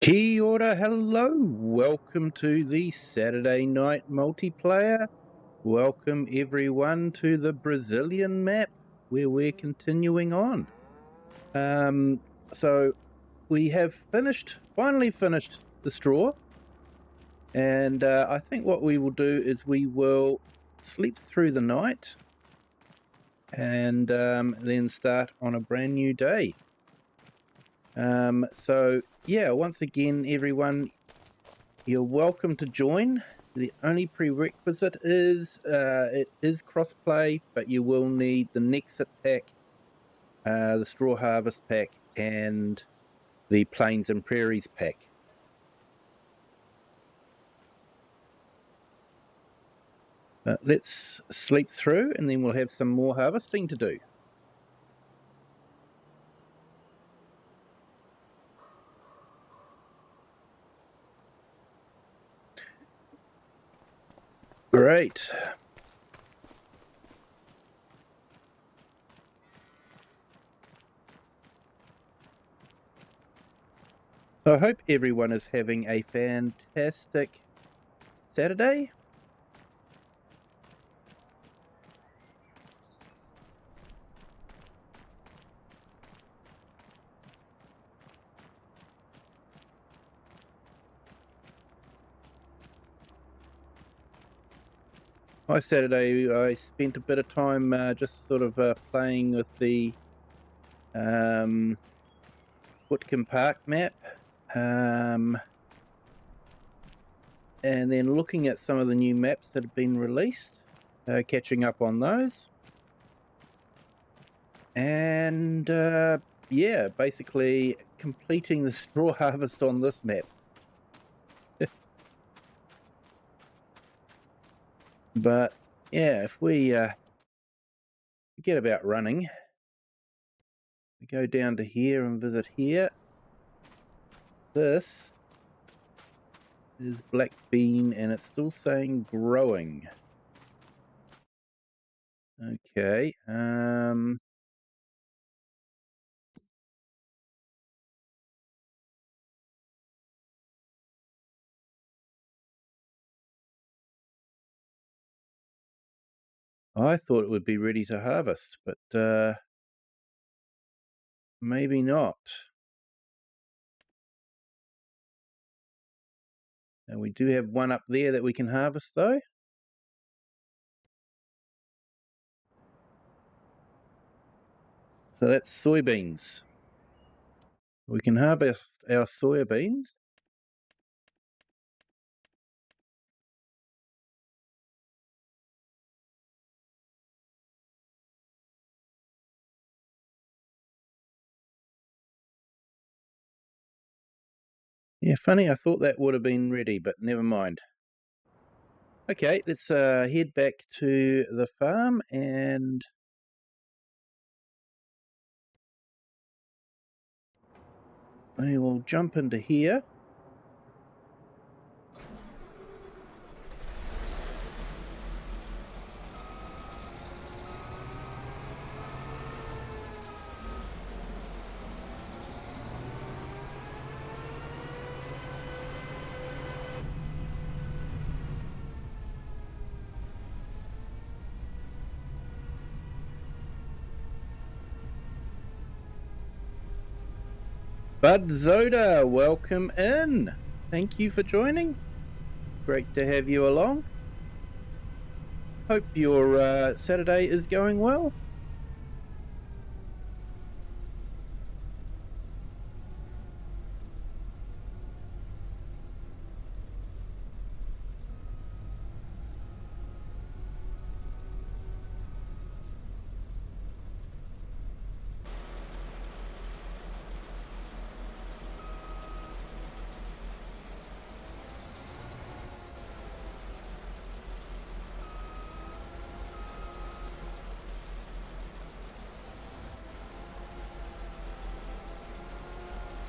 Kia ora, hello, welcome to the Saturday night multiplayer. Welcome everyone to the Brazilian map where we're continuing on. So we have finally finished the straw, and I think what we will do is we will sleep through the night and then start on a brand new day. So yeah, once again everyone, you're welcome to join. The only prerequisite is it is crossplay, but you will need the Nexit Pack, the Straw Harvest Pack, and the Plains and Prairies Pack. Let's sleep through and then we'll have some more harvesting to do. Great. So I hope everyone is having a fantastic Saturday. My Saturday, I spent a bit of time just sort of playing with the Whitcomb Park map, and then looking at some of the new maps that have been released, catching up on those, and yeah, basically completing the straw harvest on this map. But yeah, if we forget about running, we go down to here and visit here. This is black bean and it's still saying growing. Okay, I thought it would be ready to harvest, but maybe not. And we do have one up there that we can harvest though. So that's soybeans. We can harvest our soybeans. Yeah, funny, I thought that would have been ready, but never mind. Okay, let's head back to the farm and I will jump into here. Bud Zoda, welcome in. Thank you for joining. Great to have you along. Hope your Saturday is going well.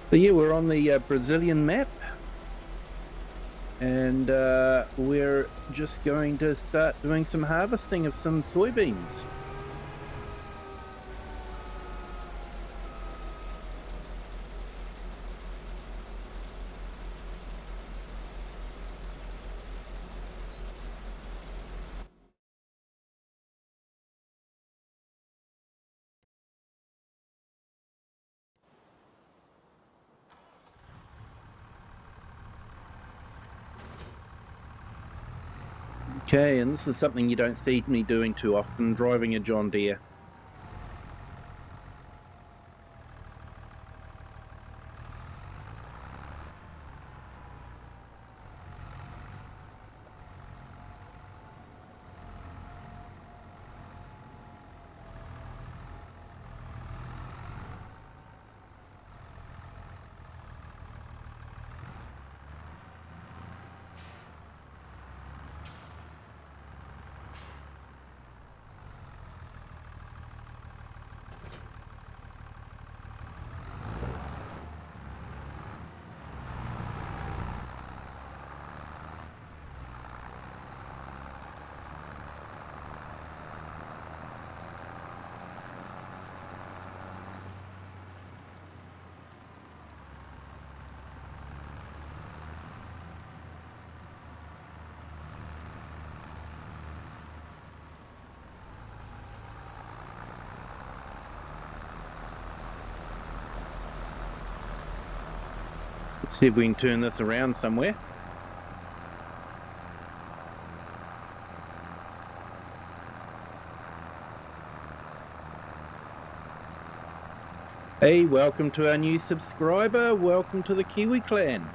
So yeah, we're on the Brazilian map, and we're just going to start doing some harvesting of some soybeans. Okay, and this is something you don't see me doing too often, driving a John Deere. Let's see if we can turn this around somewhere. Hey, welcome to our new subscriber. Welcome to the Kiwi clan.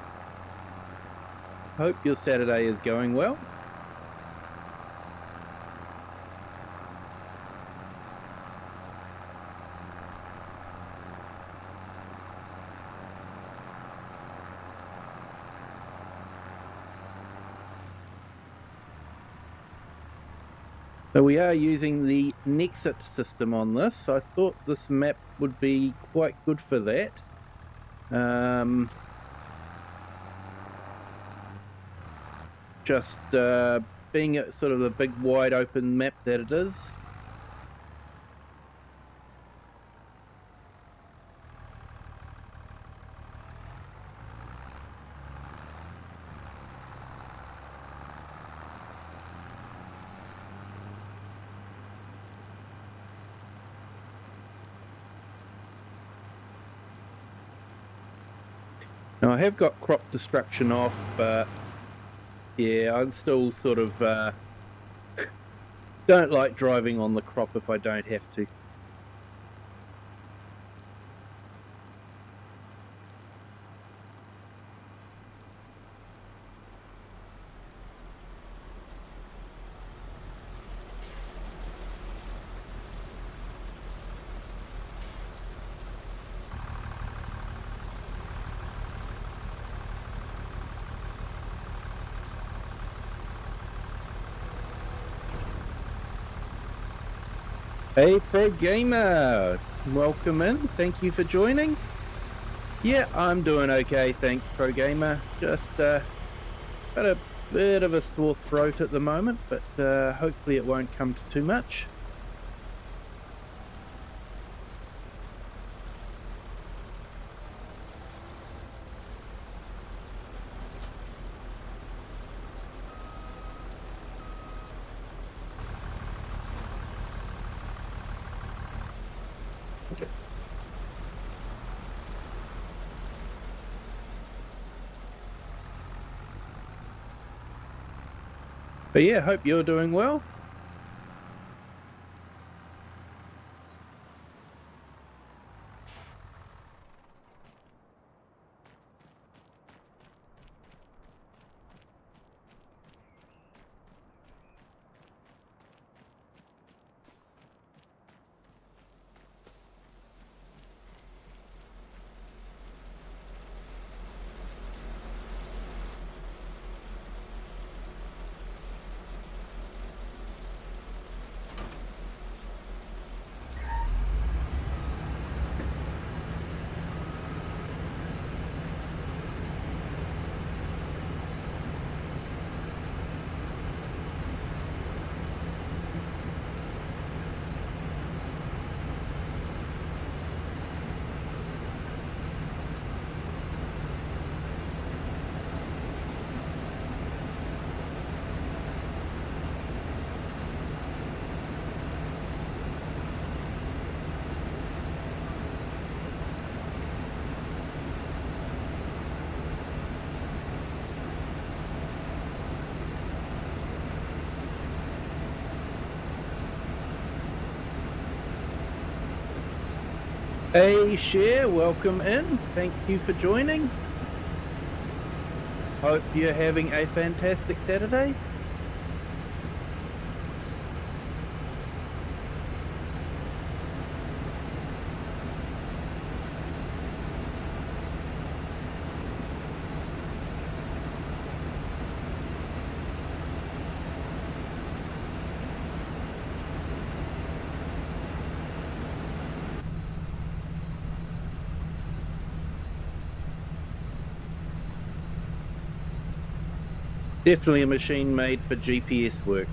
Hope your Saturday is going well. So we are using the Nexit system on this. I thought this map would be quite good for that. Just being a sort of a big wide open map that it is. Now I have got crop destruction off, but yeah, I'm still sort of don't like driving on the crop if I don't have to. Hey Pro Gamer, welcome in, thank you for joining. Yeah, I'm doing okay, thanks Pro Gamer. Just got a bit of a sore throat at the moment, but hopefully it won't come to too much. But yeah, hope you're doing well. Hey Cher, welcome in. Thank you for joining. Hope you're having a fantastic Saturday. Definitely a machine made for GPS work.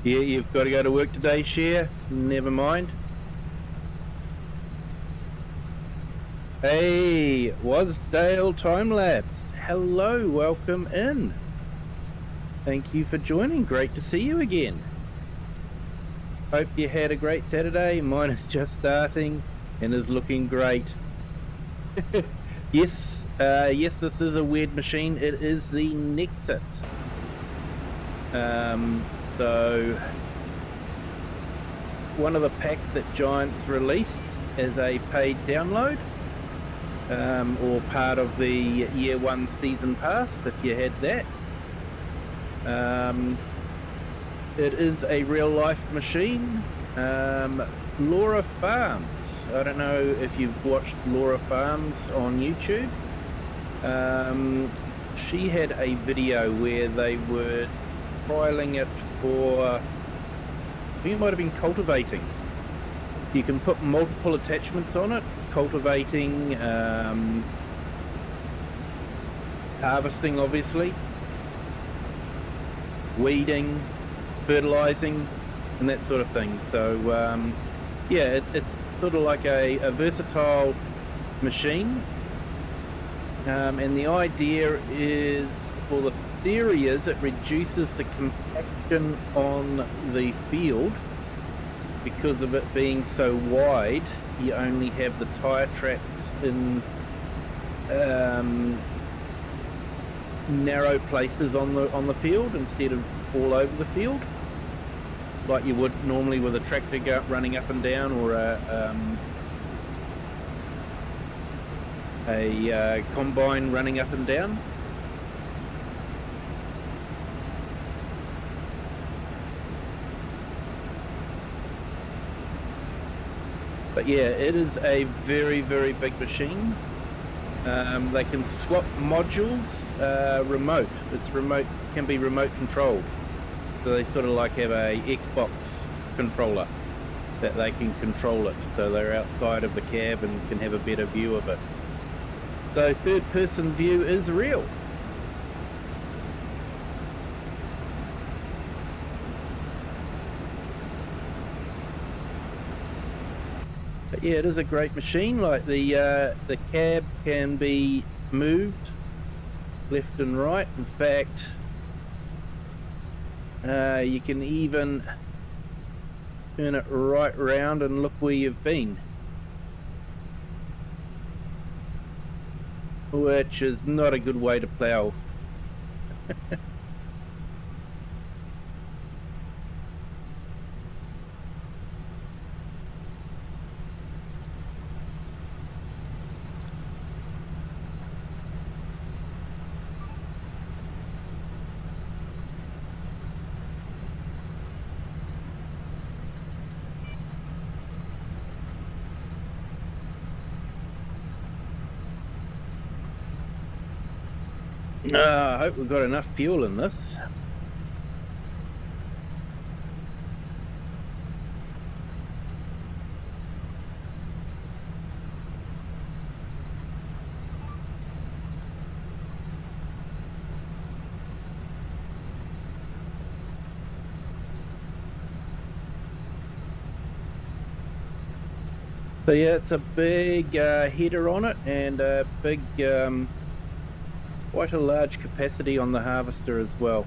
Yeah, you've got to go to work today, Cher. Never mind. Hey, Wasdale Time-Lapse. Hello, welcome in. Thank you for joining. Great to see you again. Hope you had a great Saturday. Mine is just starting and is looking great. Yes, yes, this is a weird machine. It is the Nexit. So one of the packs that Giants released as a paid download, or part of the year 1 season pass if you had that. It is a real life machine. Laura Farms, I don't know if you've watched Laura Farms on YouTube. She had a video where they were trialing it for, I think it might have been cultivating. You can put multiple attachments on it, cultivating, harvesting obviously, weeding, fertilizing, and that sort of thing. So yeah, it's sort of like a versatile machine, and the idea is, or the theory is, it reduces the compaction on the field. Because of it being so wide, you only have the tire tracks in narrow places on the field instead of all over the field, like you would normally with a tractor running up and down, or a combine running up and down. But yeah, it is a very, very big machine. They can swap modules remote. It's remote, can be remote controlled. So they sort of like have a Xbox controller that they can control it. So they're outside of the cab and can have a better view of it. So third person view is real. But yeah, it is a great machine. Like the cab can be moved left and right. In fact, you can even turn it right round and look where you've been, which is not a good way to plough. I hope we've got enough fuel in this. So yeah, it's a big header on it, and a big, quite a large capacity on the harvester as well.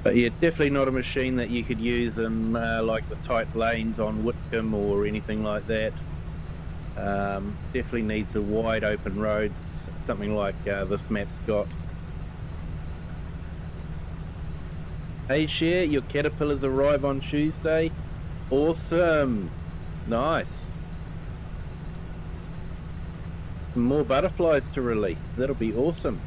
But yeah, definitely not a machine that you could use in like the tight lanes on Whitcomb or anything like that. Definitely needs the wide open roads, something like this map's got. Hey Share, your caterpillars arrive on Tuesday. Awesome. Nice. Some more butterflies to release. That'll be awesome.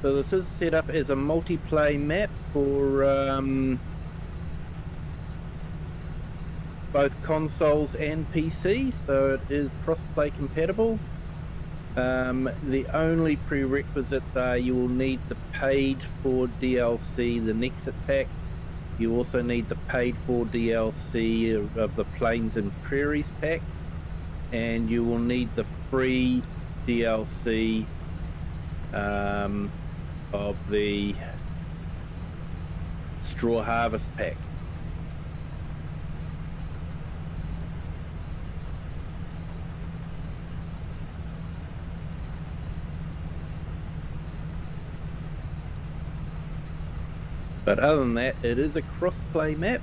So this is set up as a multiplayer map for both consoles and PC, so it is cross-play compatible. The only prerequisites are you will need the paid for DLC, the Nexat Pack. You also need the paid for DLC of the Plains and Prairies pack, and you will need the free DLC of the Straw Harvest pack. But other than that, it is a cross-play map.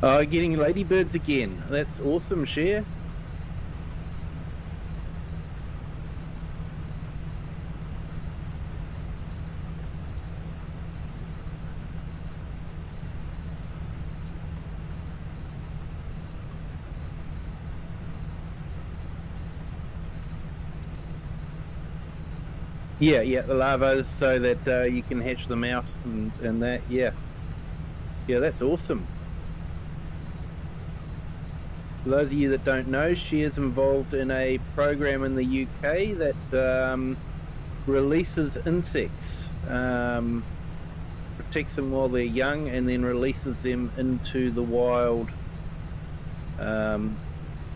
Oh, getting ladybirds again. That's awesome, Share. Yeah, the larvas so that you can hatch them out and that, yeah. Yeah, that's awesome. For those of you that don't know, she is involved in a program in the UK that releases insects, protects them while they're young and then releases them into the wild. Because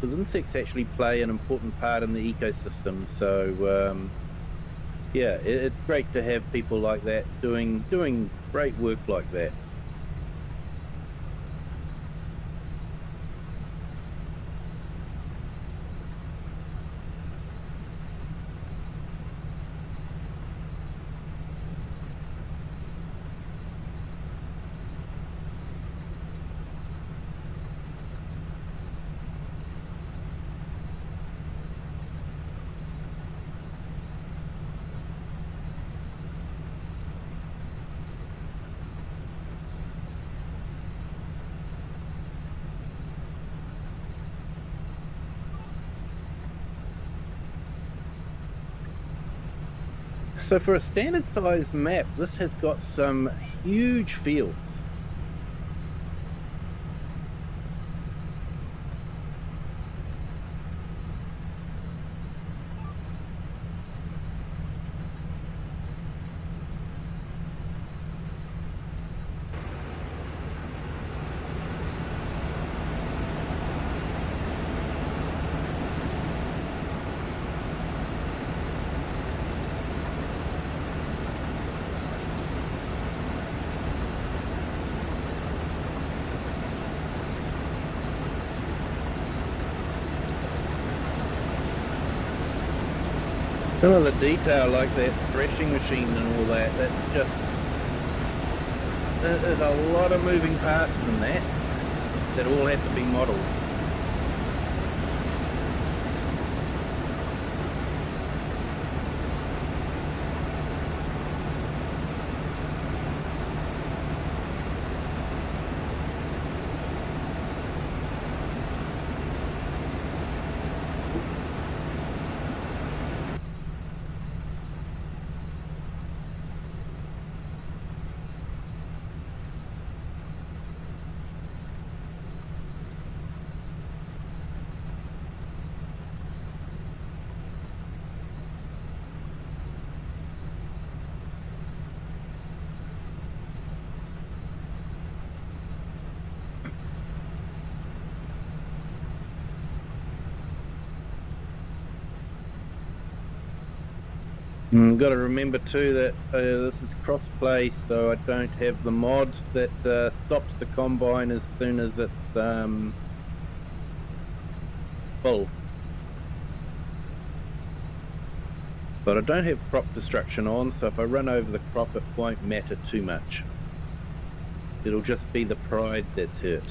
insects actually play an important part in the ecosystem, so yeah, it's great to have people like that doing great work like that. So for a standard size map, this has got some huge fields. Some of the detail, like that threshing machine and all that, there's a lot of moving parts in that. that all have to be modelled. Got to remember too that this is cross-play, so I don't have the mod that stops the combine as soon as it's full. But I don't have crop destruction on, so if I run over the crop it won't matter too much. It'll just be the pride that's hurt.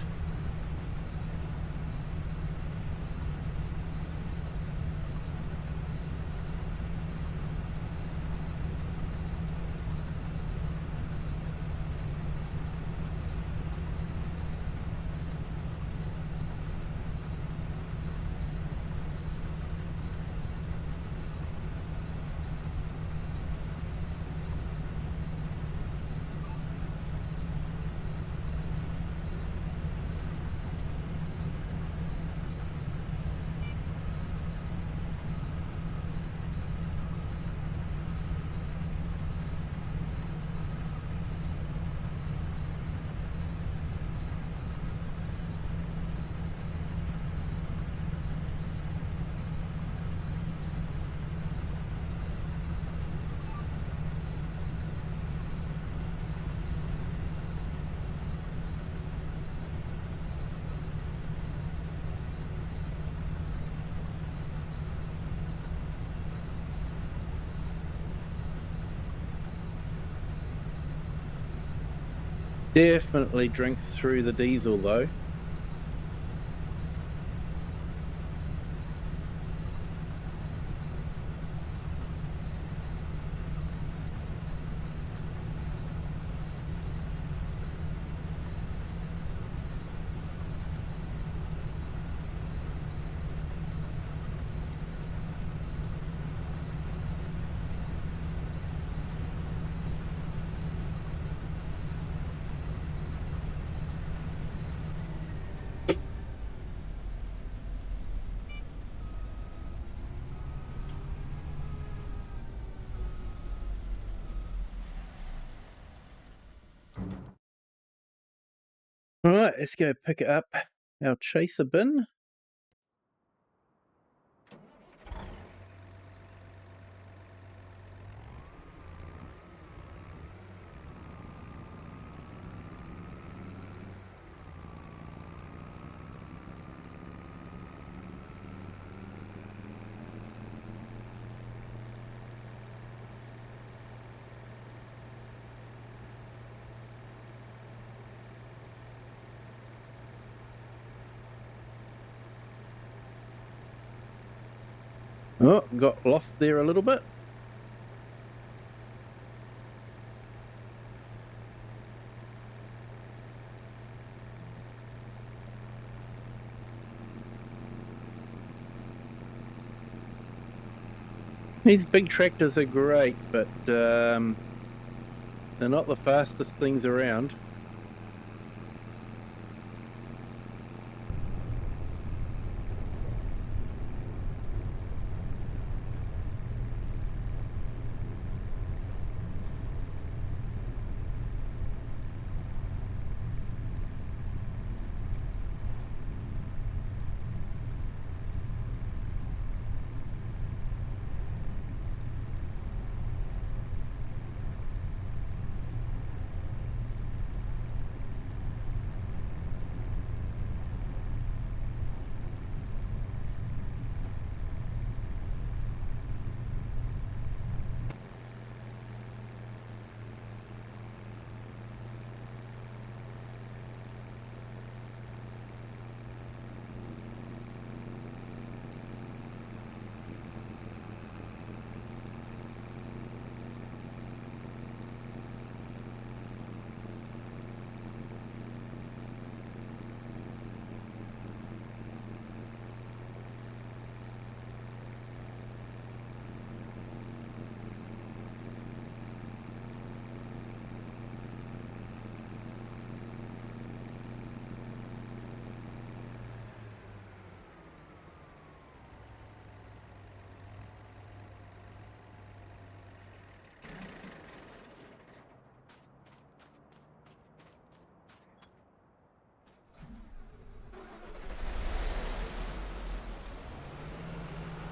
Definitely drinks through the diesel though. Alright, let's go pick up our chaser bin. Oh, got lost there a little bit. These big tractors are great, but they're not the fastest things around.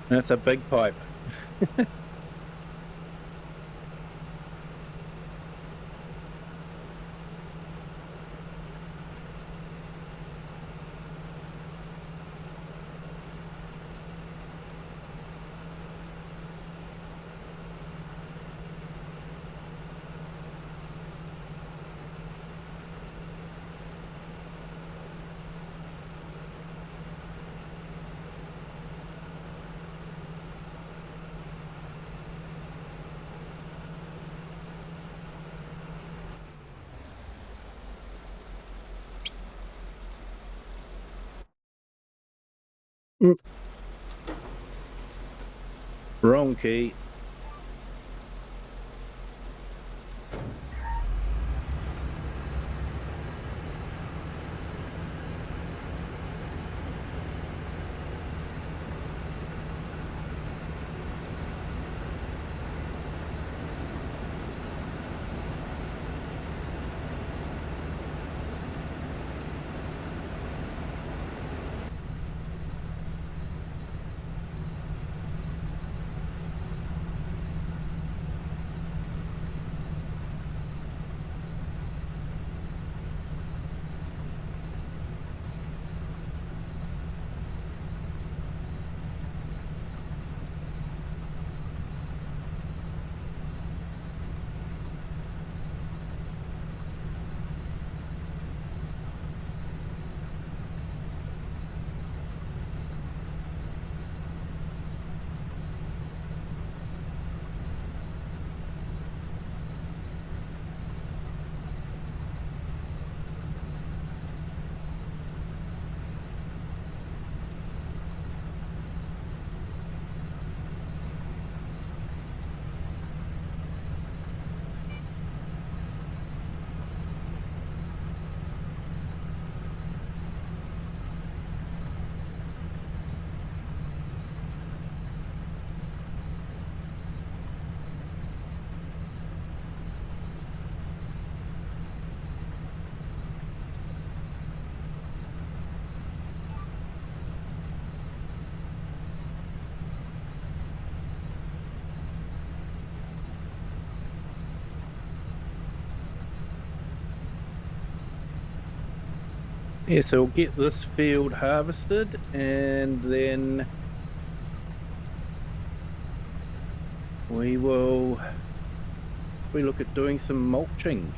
That's a big pipe. Wrong key. Yeah, so we'll get this field harvested and then we look at doing some mulching.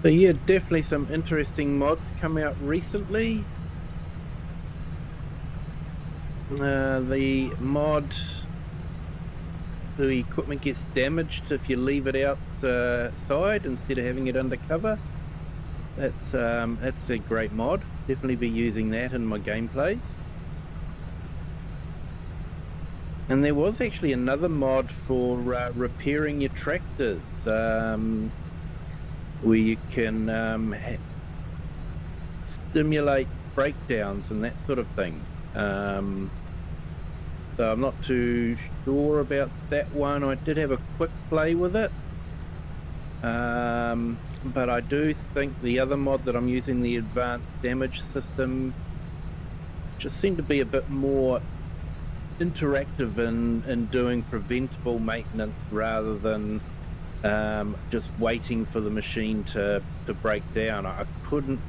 So yeah, definitely some interesting mods come out recently. The mod, the equipment gets damaged if you leave it outside instead of having it undercover. That's a great mod. Definitely be using that in my gameplays. And there was actually another mod for repairing your tractors, where you can stimulate breakdowns and that sort of thing. So I'm not too sure about that one. I did have a quick play with it. but I do think the other mod that I'm using, the advanced damage system, just seemed to be a bit more interactive in doing preventable maintenance rather than just waiting for the machine to break down. I couldn't.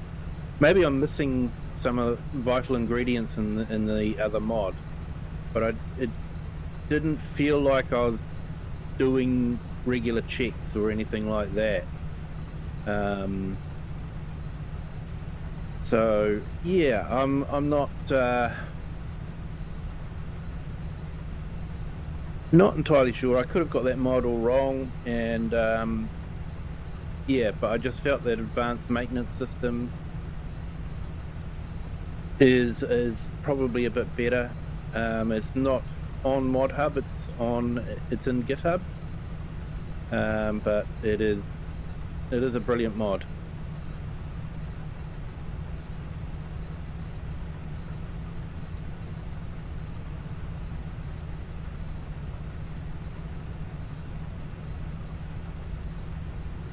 Maybe I'm missing some of the vital ingredients in the other mod, but it didn't feel like I was doing regular checks or anything like that. So yeah, I'm not entirely sure. I could have got that mod all wrong, and yeah, but I just felt that advanced maintenance system is probably a bit better. It's not on Mod Hub; it's in GitHub, but it is a brilliant mod.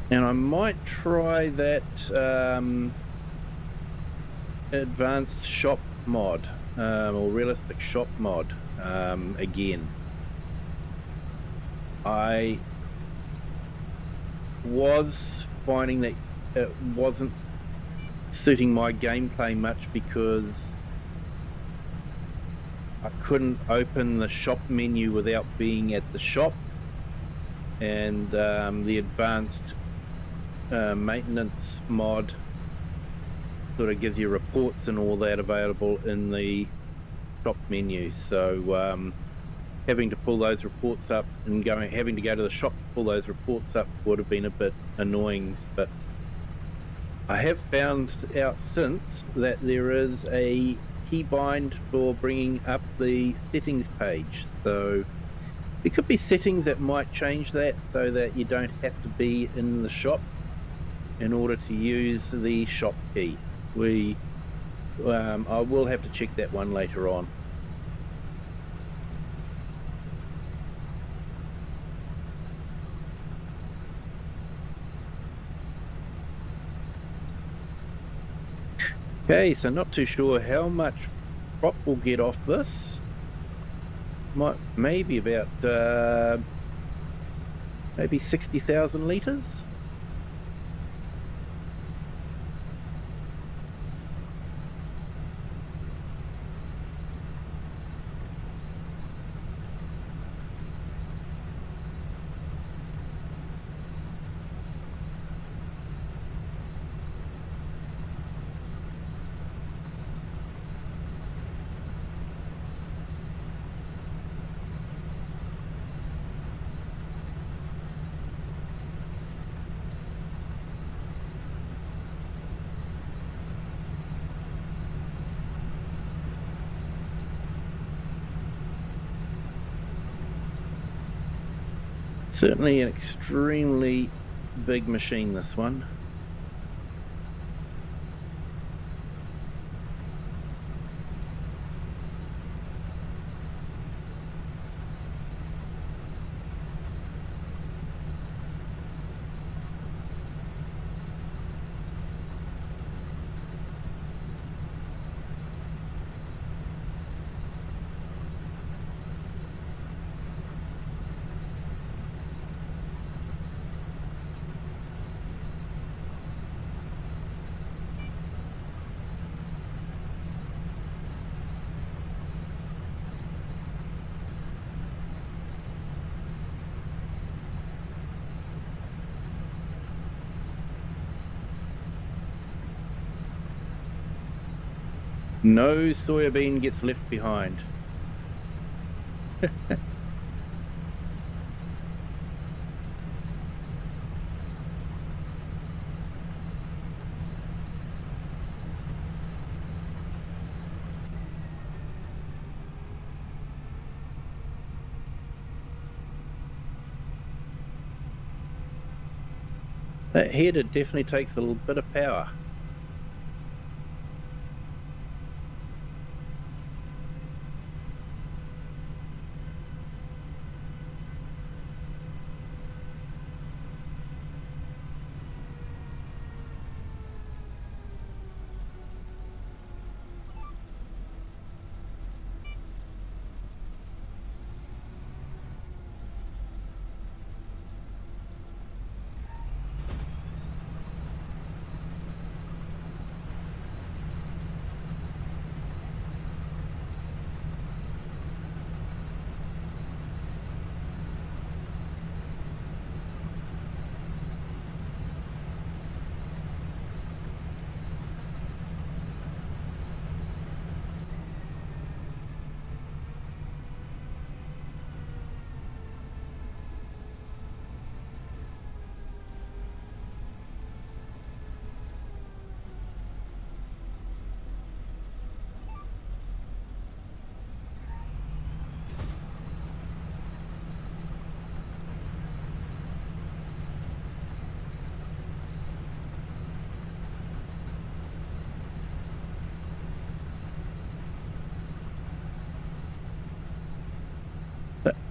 And I might try that advanced shop mod, or realistic shop mod again. I was finding that it wasn't suiting my gameplay much because I couldn't open the shop menu without being at the shop, and the advanced maintenance mod sort of gives you reports and all that available in the shop menu. So having to pull those reports up and having to go to the shop to pull those reports up would have been a bit annoying. But I have found out since that there is a keybind for bringing up the settings page. So there could be settings that might change that so that you don't have to be in the shop in order to use the shop key. I will have to check that one later on. Okay, so not too sure how much crop we'll get off this. Maybe about maybe 60,000 litres. Certainly an extremely big machine, this one. No soybean gets left behind. That header definitely takes a little bit of power.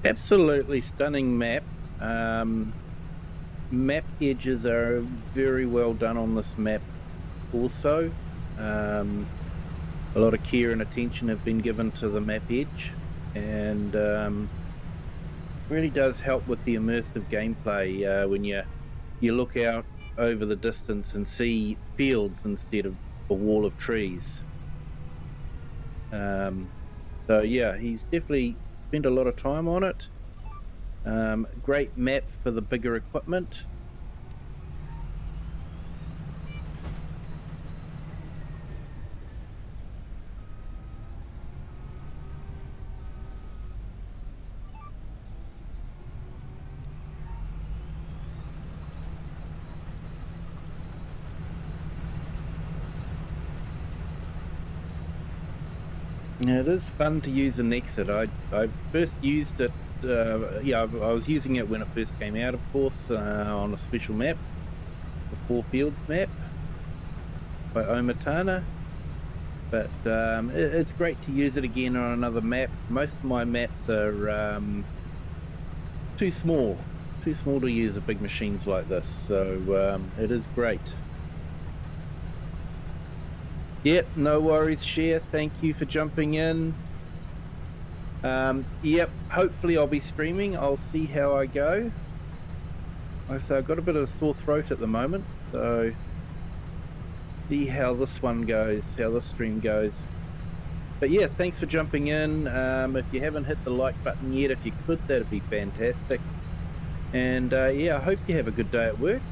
Absolutely stunning map. Map edges are very well done on this map also. A lot of care and attention have been given to the map edge, and really does help with the immersive gameplay when you look out over the distance and see fields instead of a wall of trees. So yeah, he's definitely spent a lot of time on it. Great map for the bigger equipment. Yeah, it is fun to use a Nexit. I first used it, I was using it when it first came out, of course, on a special map, the Four Fields map by Omatana. But it's great to use it again on another map. Most of my maps are too small to use a big machines like this, so it is great. Yep, no worries, Share. Thank you for jumping in. Yep, hopefully I'll be streaming. I'll see how I go. Like I say, I've got a bit of a sore throat at the moment, so see how this one goes, how this stream goes. But yeah, thanks for jumping in. If you haven't hit the like button yet, if you could, that'd be fantastic. And yeah, I hope you have a good day at work.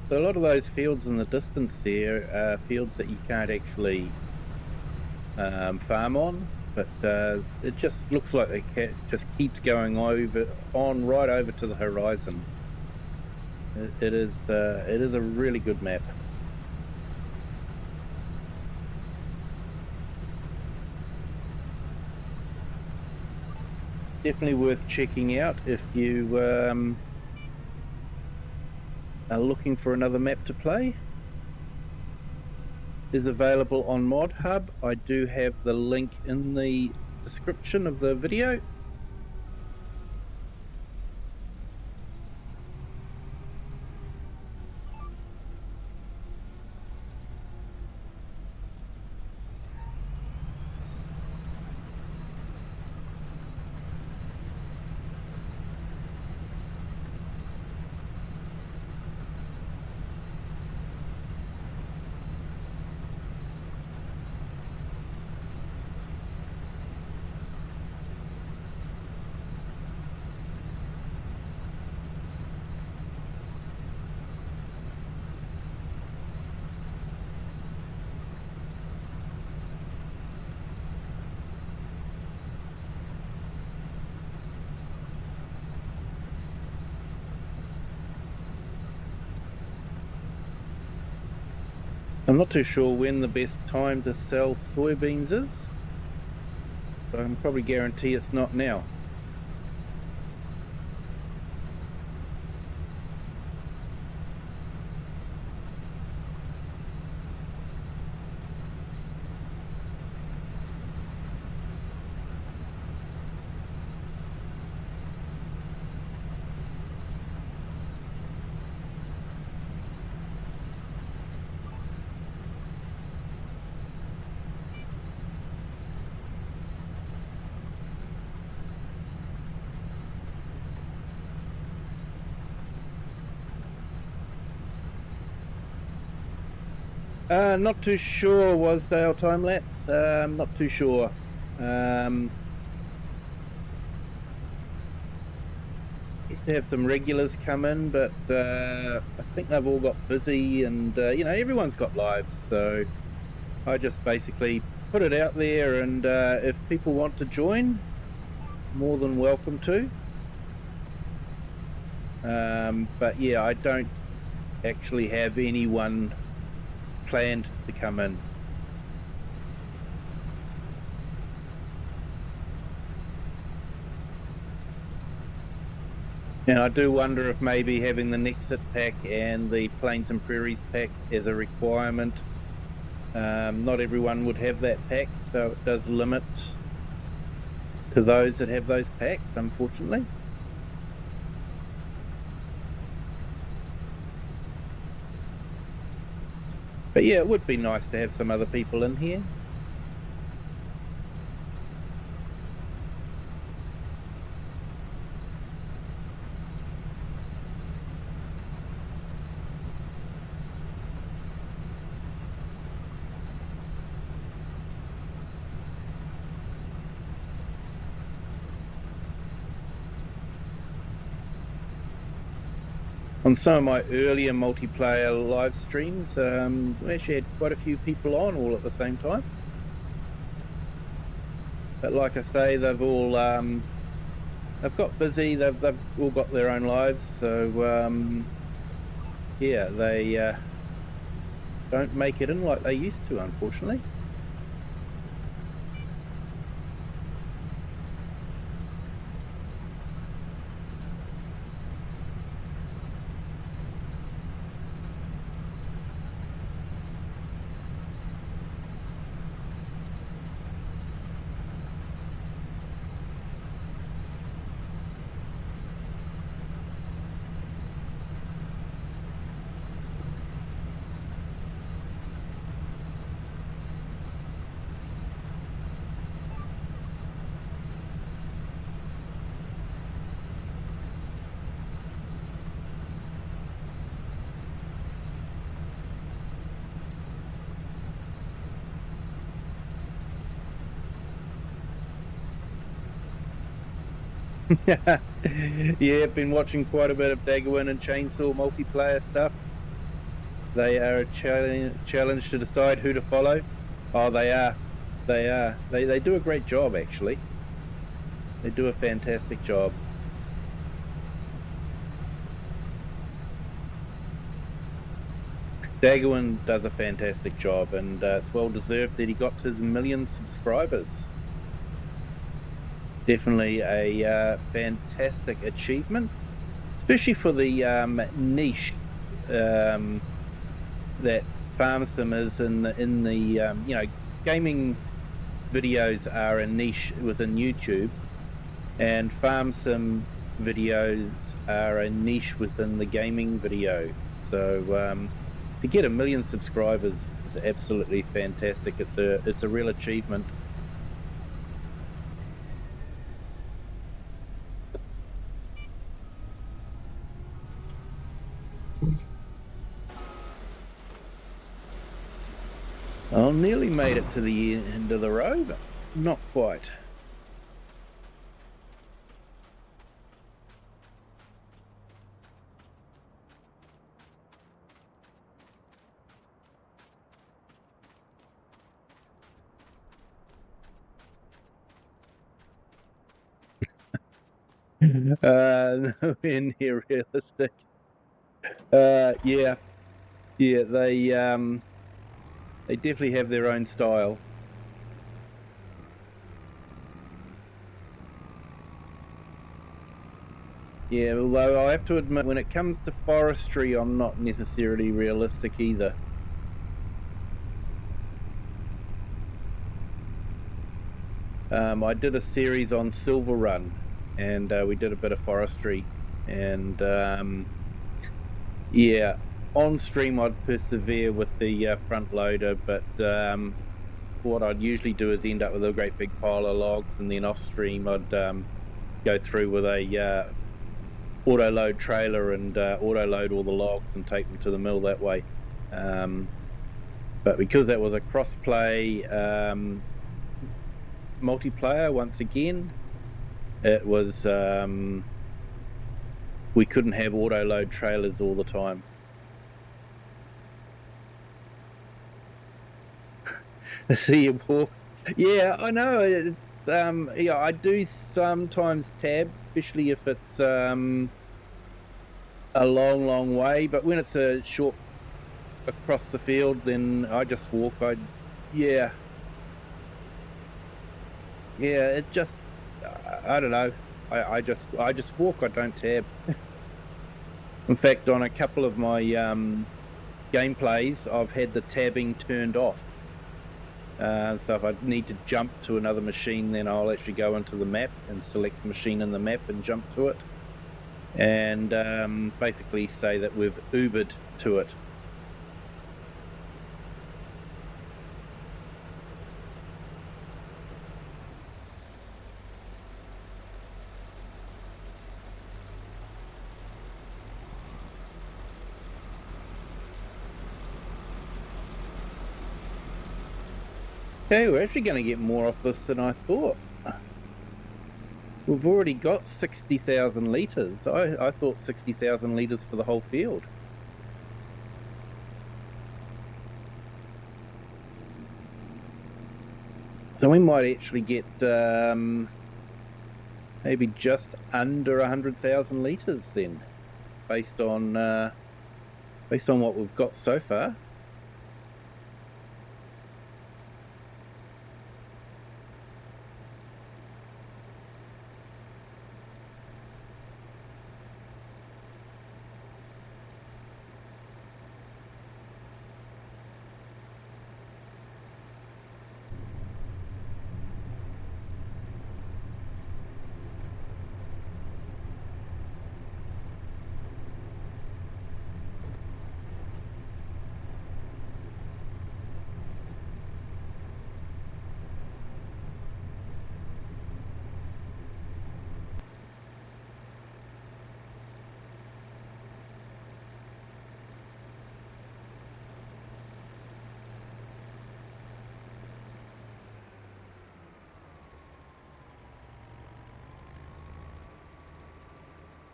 So a lot of those fields in the distance there are fields that you can't actually farm on, but it just looks like it just keeps going on right over to the horizon. It is a really good map. Definitely worth checking out if you are looking for another map to play. Is available on Mod Hub. I do have the link in the description of the video. I'm not too sure when the best time to sell soybeans is, but I can probably guarantee it's not now. Not too sure, was Dale time lapse? Not too sure. Used to have some regulars come in, but I think they've all got busy, and you know, everyone's got lives, so I just basically put it out there, and if people want to join, more than welcome to. But yeah, I don't actually have anyone planned to come in. And I do wonder if maybe having the Nexit pack and the Plains and Prairies pack as a requirement, not everyone would have that pack, so it does limit to those that have those packs, unfortunately. But yeah, it would be nice to have some other people in here. On some of my earlier multiplayer live streams, we actually had quite a few people on all at the same time. But like I say, they've all they've got busy. They've all got their own lives, so yeah, they don't make it in like they used to, unfortunately. Yeah, I've been watching quite a bit of Daggerwin and Chainsaw multiplayer stuff. They are a challenge to decide who to follow. Oh, they are. They are. They do a great job, actually. They do a fantastic job. Daggerwin does a fantastic job, and it's well deserved that he got to his 1 million subscribers. Definitely a fantastic achievement, especially for the niche that farm sim is in the you know, gaming videos are a niche within YouTube, and farm sim videos are a niche within the gaming video. So to get 1 million subscribers is absolutely fantastic. It's a real achievement. I nearly made it to the end of the row, but not quite. Nowhere near realistic. Yeah, they definitely have their own style. Yeah, although I have to admit, when it comes to forestry, I'm not necessarily realistic either. I did a series on Silver Run, and we did a bit of forestry, and yeah, on stream I'd persevere with the front loader, but what I'd usually do is end up with a great big pile of logs, and then off stream I'd go through with a auto load trailer and auto load all the logs and take them to the mill that way. But because that was a cross play multiplayer, once again, it was we couldn't have auto load trailers all the time. See you walk. Yeah, I know. Yeah, I do sometimes tab, especially if it's a long way. But when it's a short across the field, then I just walk. Yeah, yeah. It just, I don't know. I just walk. I don't tab. In fact, on a couple of my gameplays, I've had the tabbing turned off. So if I need to jump to another machine, then I'll actually go into the map and select the machine in the map and jump to it, and basically say that we've Ubered to it. Okay, we're actually going to get more off this than I thought. We've already got 60,000 litres. I thought 60,000 litres for the whole field. So we might actually get maybe just under 100,000 litres then, based on what we've got so far.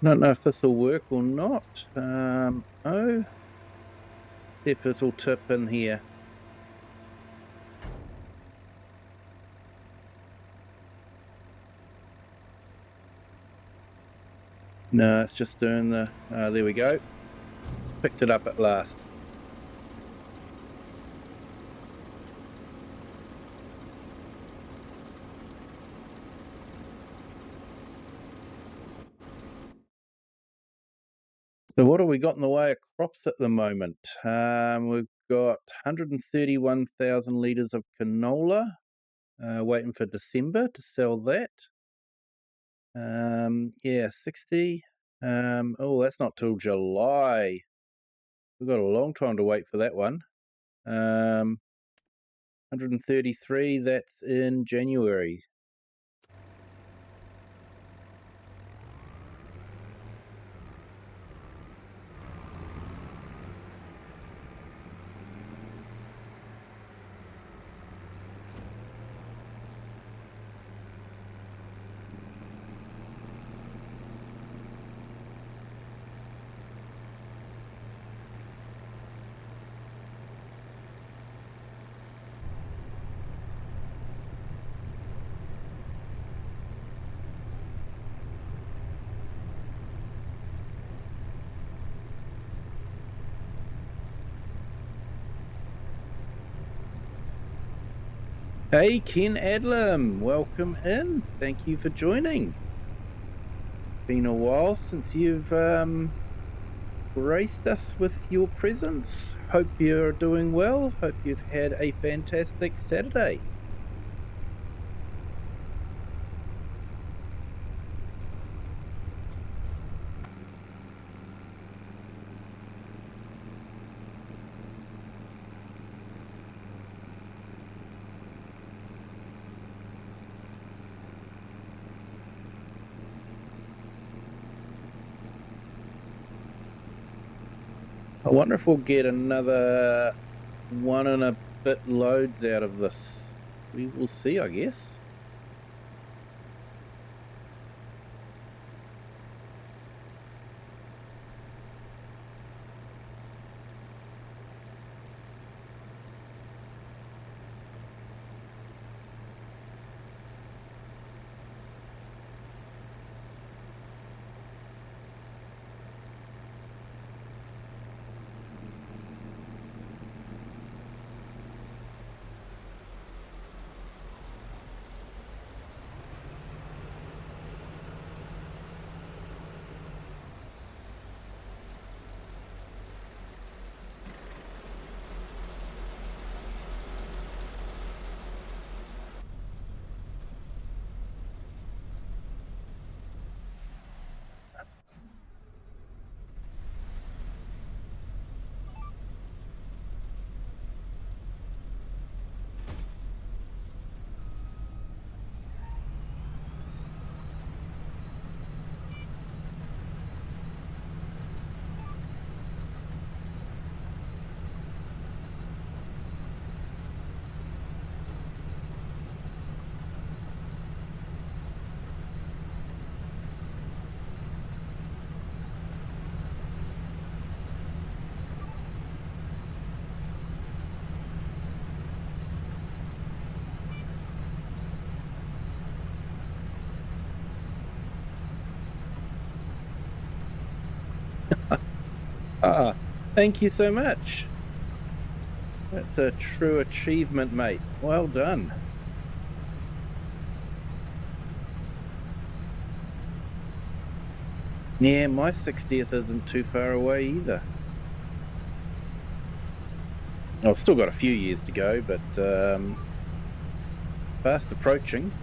Don't know if this will work or not. Oh, if it'll tip in here. No, it's just doing the, there we go. It's picked it up at last. So what have we got in the way of crops at the moment? We've got 131,000 litres of canola, waiting for December to sell that. Yeah, 60. Oh, that's not till July. We've got a long time to wait for that one. 133, that's in January. Hey, Ken Adlam, welcome in. Thank you for joining. Been a while since you've graced us with your presence. Hope you're doing well. Hope you've had a fantastic Saturday. I wonder if we'll get another 1 and a bit loads out of this. We will see, I guess. Ah, thank you so much. That's a true achievement, mate. Well done. Yeah, my 60th isn't too far away either. I've still got a few years to go, but fast approaching.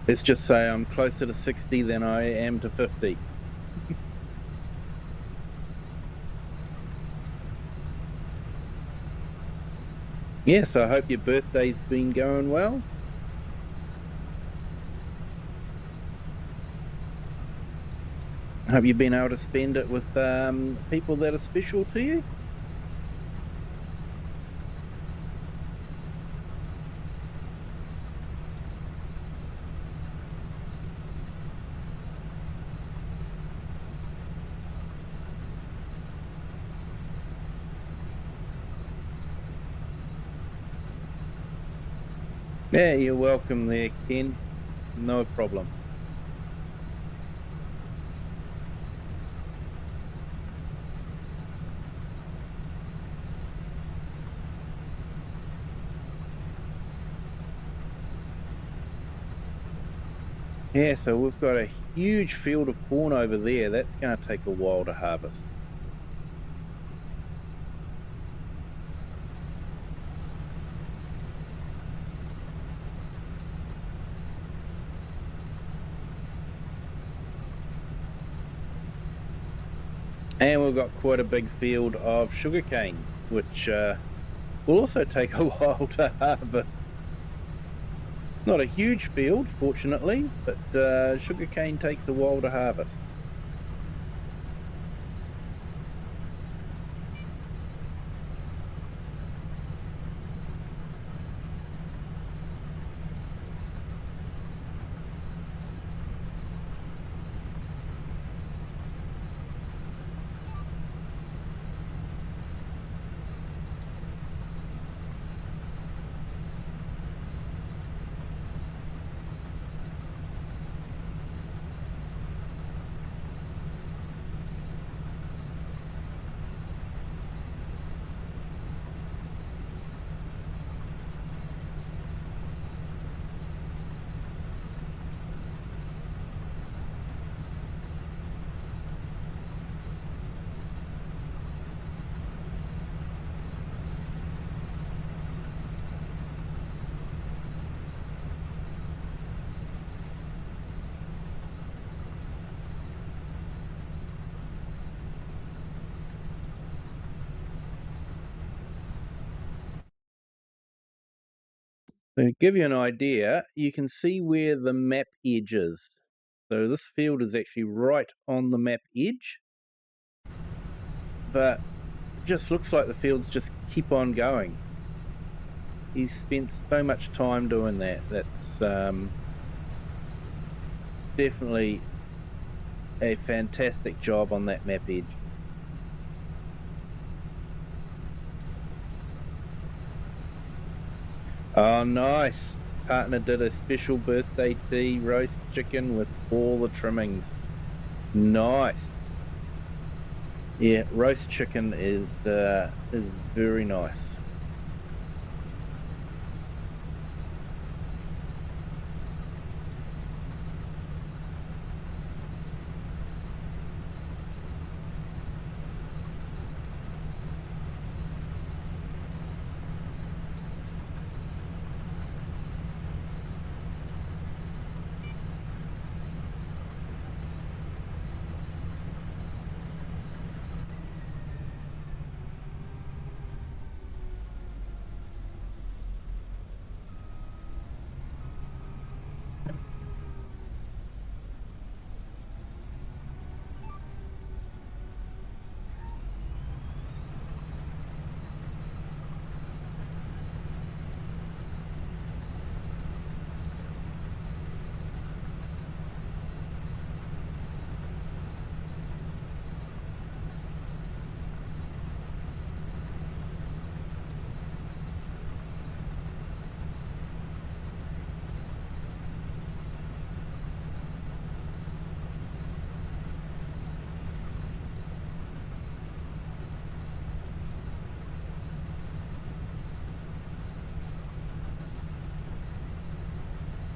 Let's just say I'm closer to 60 than I am to 50. Yes, I hope your birthday's been going well. I hope you've been able to spend it with people that are special to you. Yeah, you're welcome there, Ken. No problem. Yeah, so we've got a huge field of corn over there. That's going to take a while to harvest. And we've got quite a big field of sugarcane, which will also take a while to harvest. Not a huge field, fortunately, but sugarcane takes a while to harvest. To give you an idea, you can see where the map edge is. So this field is actually right on the map edge, but it just looks like the fields just keep on going. He's spent so much time doing that. That's definitely a fantastic job on that map edge. Oh, nice. Partner did a special birthday tea, roast chicken with all the trimmings. Nice. Yeah, roast chicken is very nice.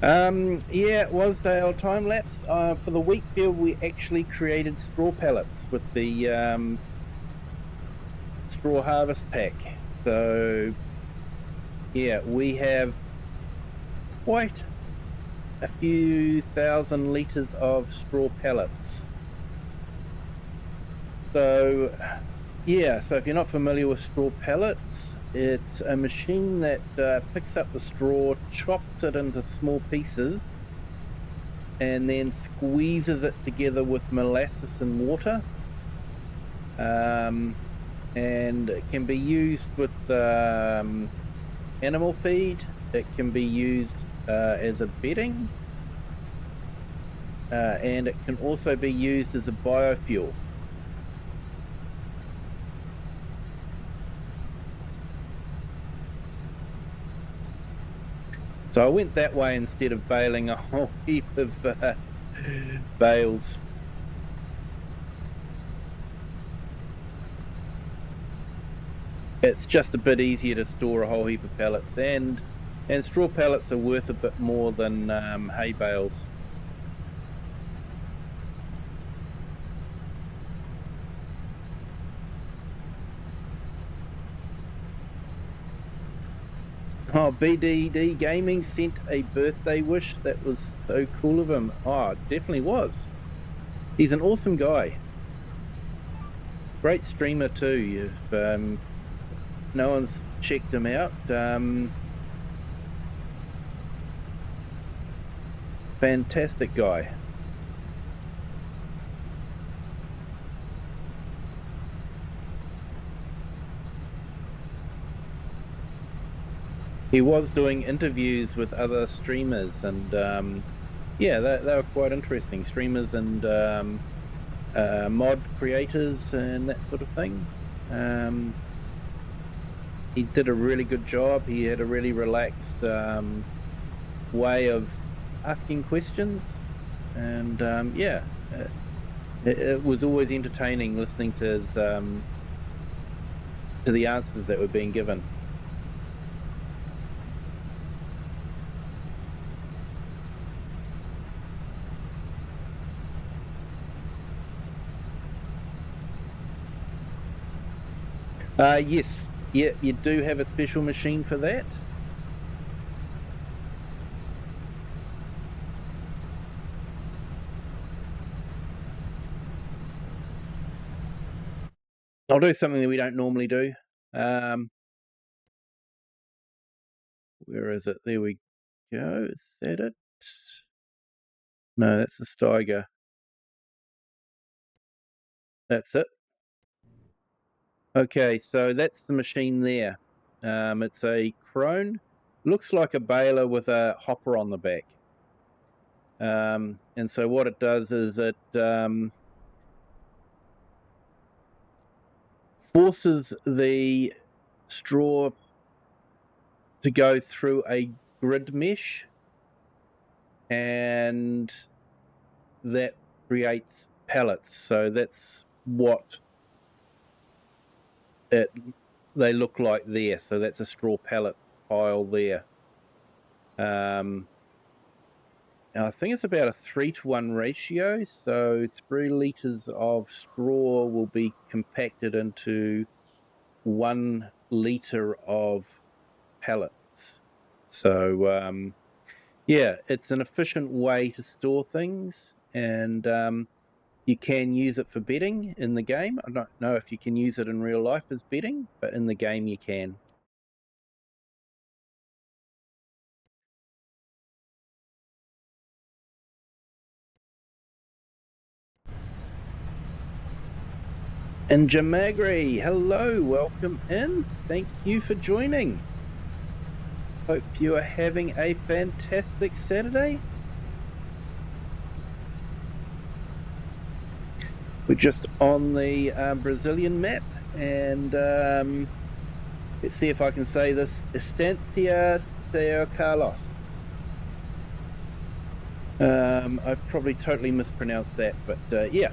Yeah, it was the time lapse. For the wheat field, we actually created straw pellets with the straw harvest pack. So, yeah, we have quite a few thousand litres of straw pellets. So, yeah, so if you're not familiar with straw pellets, it's a machine that picks up the straw, chops it into small pieces, and then squeezes it together with molasses and water. And it can be used with animal feed. It can be used as a bedding, and it can also be used as a biofuel. So I went that way instead of baling a whole heap of bales. It's just a bit easier to store a whole heap of pellets, and straw pellets are worth a bit more than hay bales. Oh, BDD Gaming sent a birthday wish. That was so cool of him. Oh, it definitely was. He's an awesome guy. Great streamer too. If no one's checked him out, fantastic guy. He was doing interviews with other streamers, and yeah, they were quite interesting. Streamers and mod creators and that sort of thing. He did a really good job. He had a really relaxed way of asking questions, and yeah, it was always entertaining listening to his to the answers that were being given. Yes, yeah, you do have a special machine for that. I'll do something that we don't normally do. Where is it? There we go. Is that it? No, that's the Steiger. That's it. Okay, so that's the machine there. It's a crone. Looks like a baler with a hopper on the back. And so what it does is it forces the straw to go through a grid mesh, and that creates pellets. So that's what they look like there. So that's a straw pellet pile there. I think it's about a 3-to-1 ratio. So 3 litres of straw will be compacted into 1 litre of pellets. So yeah, it's an efficient way to store things, and you can use it for bedding in the game. I don't know if you can use it in real life as bedding, but in the game you can. And Jamagri, hello, welcome in. Thank you for joining. Hope you are having a fantastic Saturday. We're just on the Brazilian map, and let's see if I can say this. Estância São. I've probably totally mispronounced that, but yeah.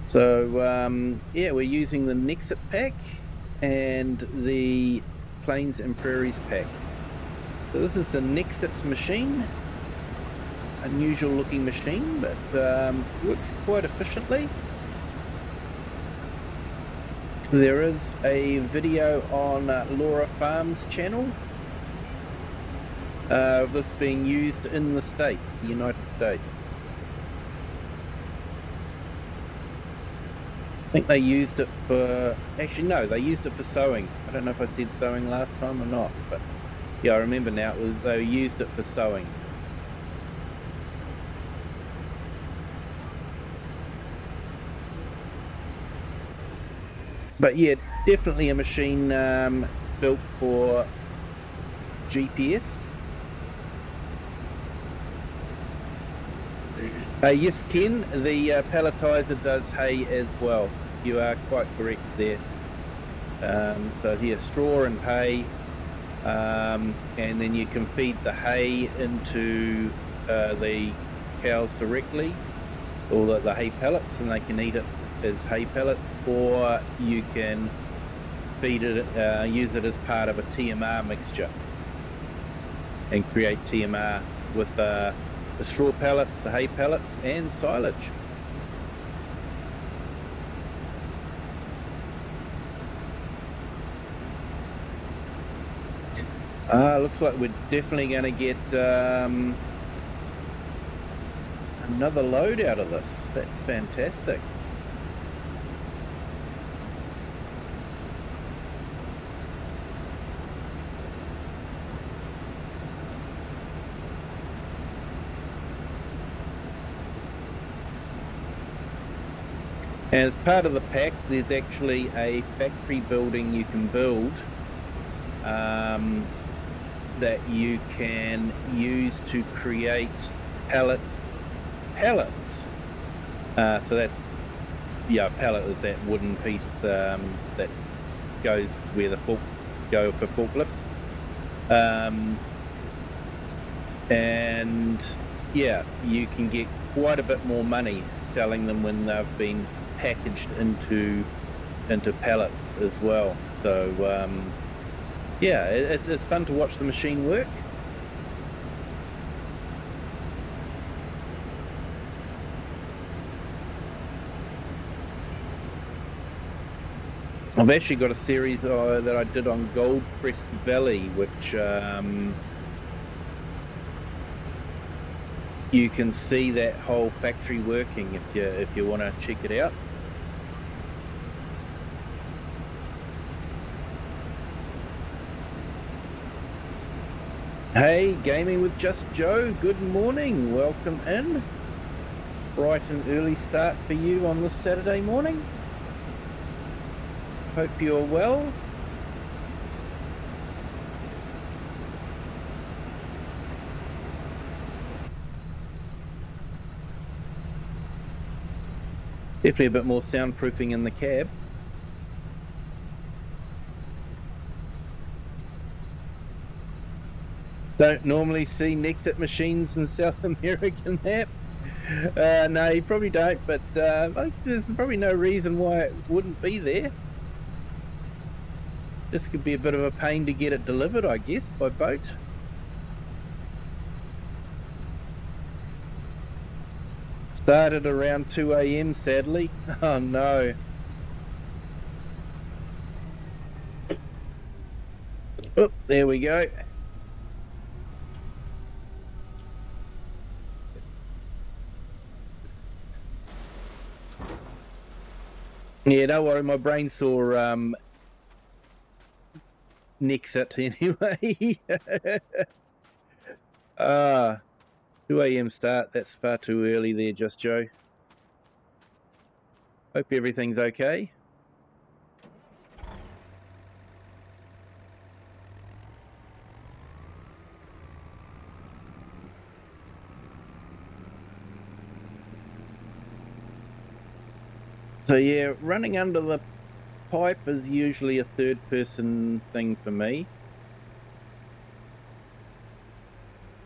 So yeah, we're using the Nexat Pack and the Plains and Prairies Pack. So this is a Nexit machine, unusual looking machine, but works quite efficiently. There is a video on Laura Farm's channel of this being used in the States, the United States. I think they used it for, actually no, they used it for sowing. I don't know if I said sowing last time or not, but yeah, I remember now, they used it for sowing. But yeah, definitely a machine built for GPS. Yes, Ken, the pelletizer does hay as well. You are quite correct there. So here, straw and hay, and then you can feed the hay into the cows directly, or the hay pellets, and they can eat it as hay pellets, or you can feed it, use it as part of a TMR mixture and create TMR with the straw pellets, the hay pellets, and silage. Looks like we're definitely going to get another load out of this. That's fantastic. As part of the pack, there's actually a factory building you can build that you can use to create pellets. So that's, yeah, pellet is that wooden piece that goes where the fork go for forklifts. And yeah, you can get quite a bit more money selling them when they've been packaged into pellets as well. So yeah, it's fun to watch the machine work. I've actually got a series that I did on Goldcrest Valley, which you can see that whole factory working if you want to check it out. Hey, Gaming with Just Joe, good morning, welcome in. Bright and early start for you on this Saturday morning. Hope you're well. Definitely a bit more soundproofing in the cab. Don't normally see Nexit machines in South American map. No, you probably don't, but there's probably no reason why it wouldn't be there. This could be a bit of a pain to get it delivered, I guess, by boat. Started around 2 AM, sadly. Oh no. Oh, there we go. Yeah, don't worry, my brain saw Nexit anyway. 2 AM start, that's far too early there, Just Joe. Hope everything's okay. So yeah, running under the pipe is usually a third person thing for me.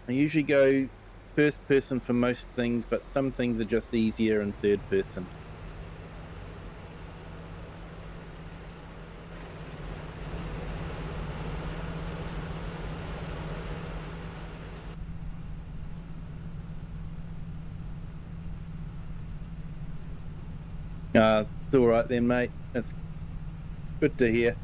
I usually go first person for most things, but some things are just easier in third person. It's all right then, mate. That's good to hear.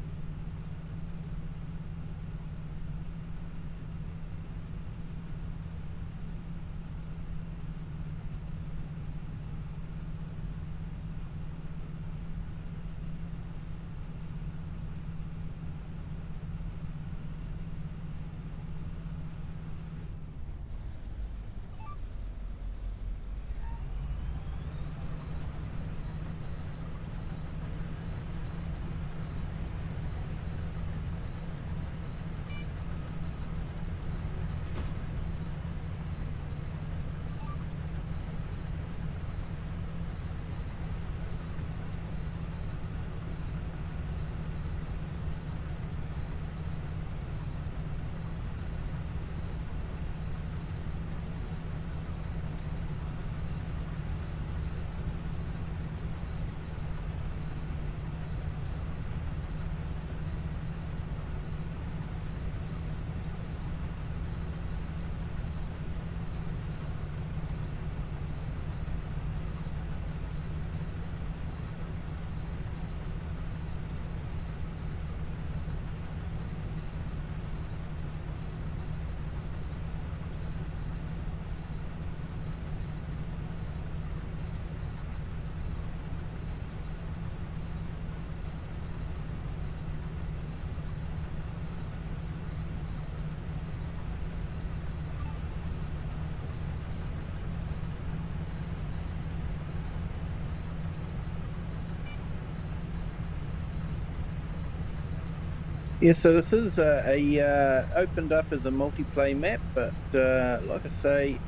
Yeah, so this is opened up as a multiplayer map, but like I say,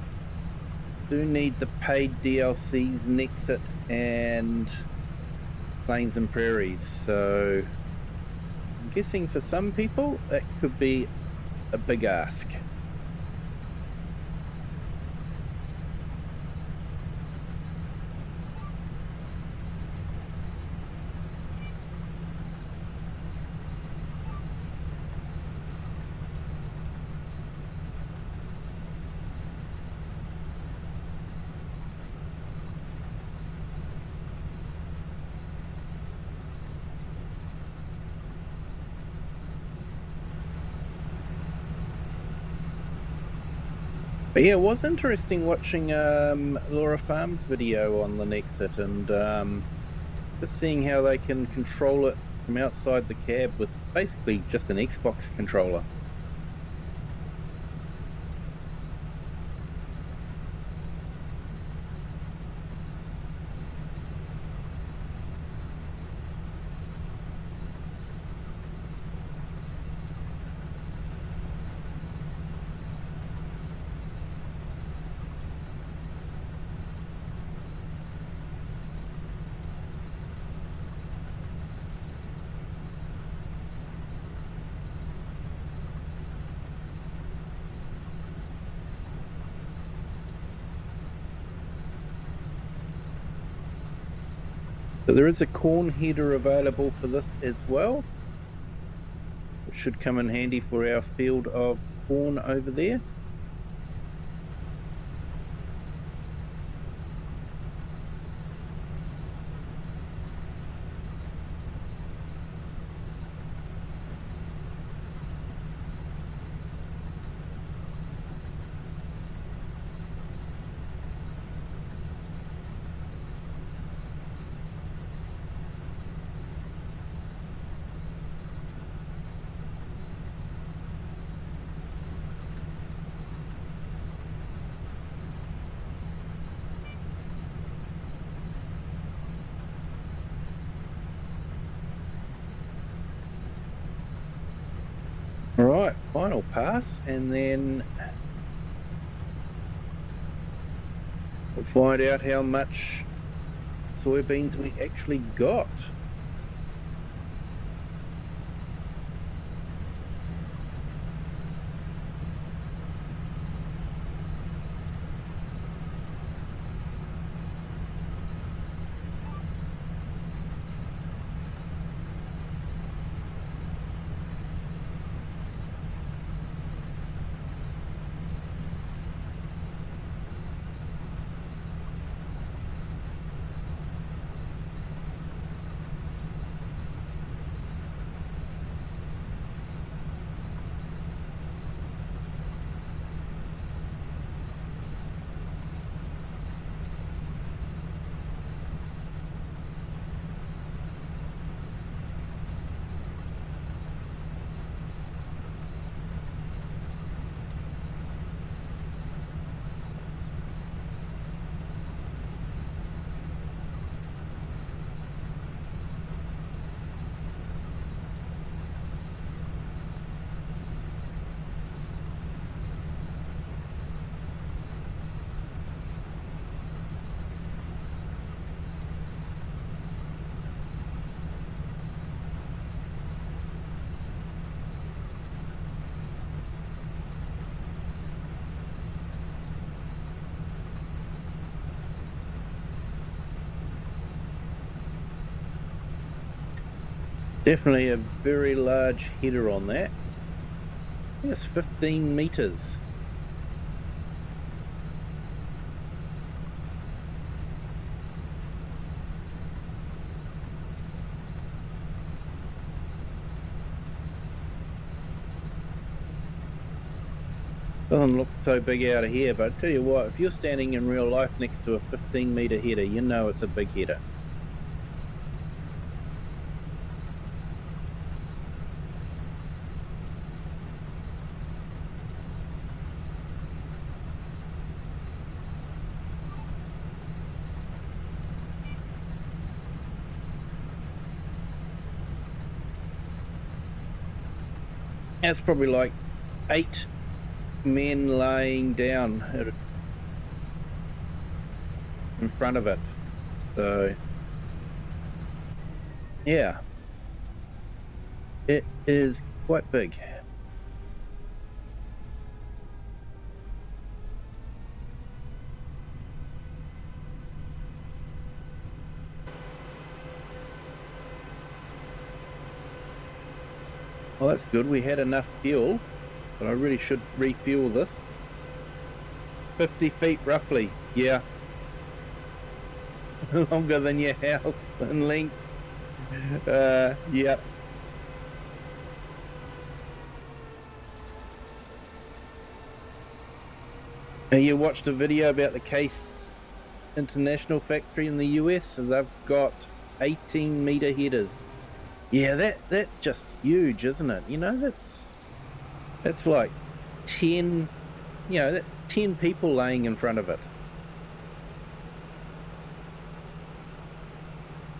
do need the paid DLCs, Nexit and Plains and Prairies. So I'm guessing for some people that could be a big ask. But yeah, it was interesting watching Laura Farm's video on the Nexit and just seeing how they can control it from outside the cab with basically just an Xbox controller. So there is a corn header available for this as well, which should come in handy for our field of corn over there. Alright, final pass, and then we'll find out how much soybeans we actually got. Definitely a very large header on that. I think it's 15 meters. Doesn't look so big out of here, but I tell you what, if you're standing in real life next to a 15-meter header, you know it's a big header. That's probably like 8 men laying down in front of it. So, yeah, it is quite big. Well, that's good. We had enough fuel, but I really should refuel this. 50 feet roughly, yeah. Longer than your house in length. Yeah. You watched a video about the Case International factory in the US, and they've got 18-meter headers. Yeah, that's just huge, isn't it? You know, that's like 10, you know, that's 10 people laying in front of it.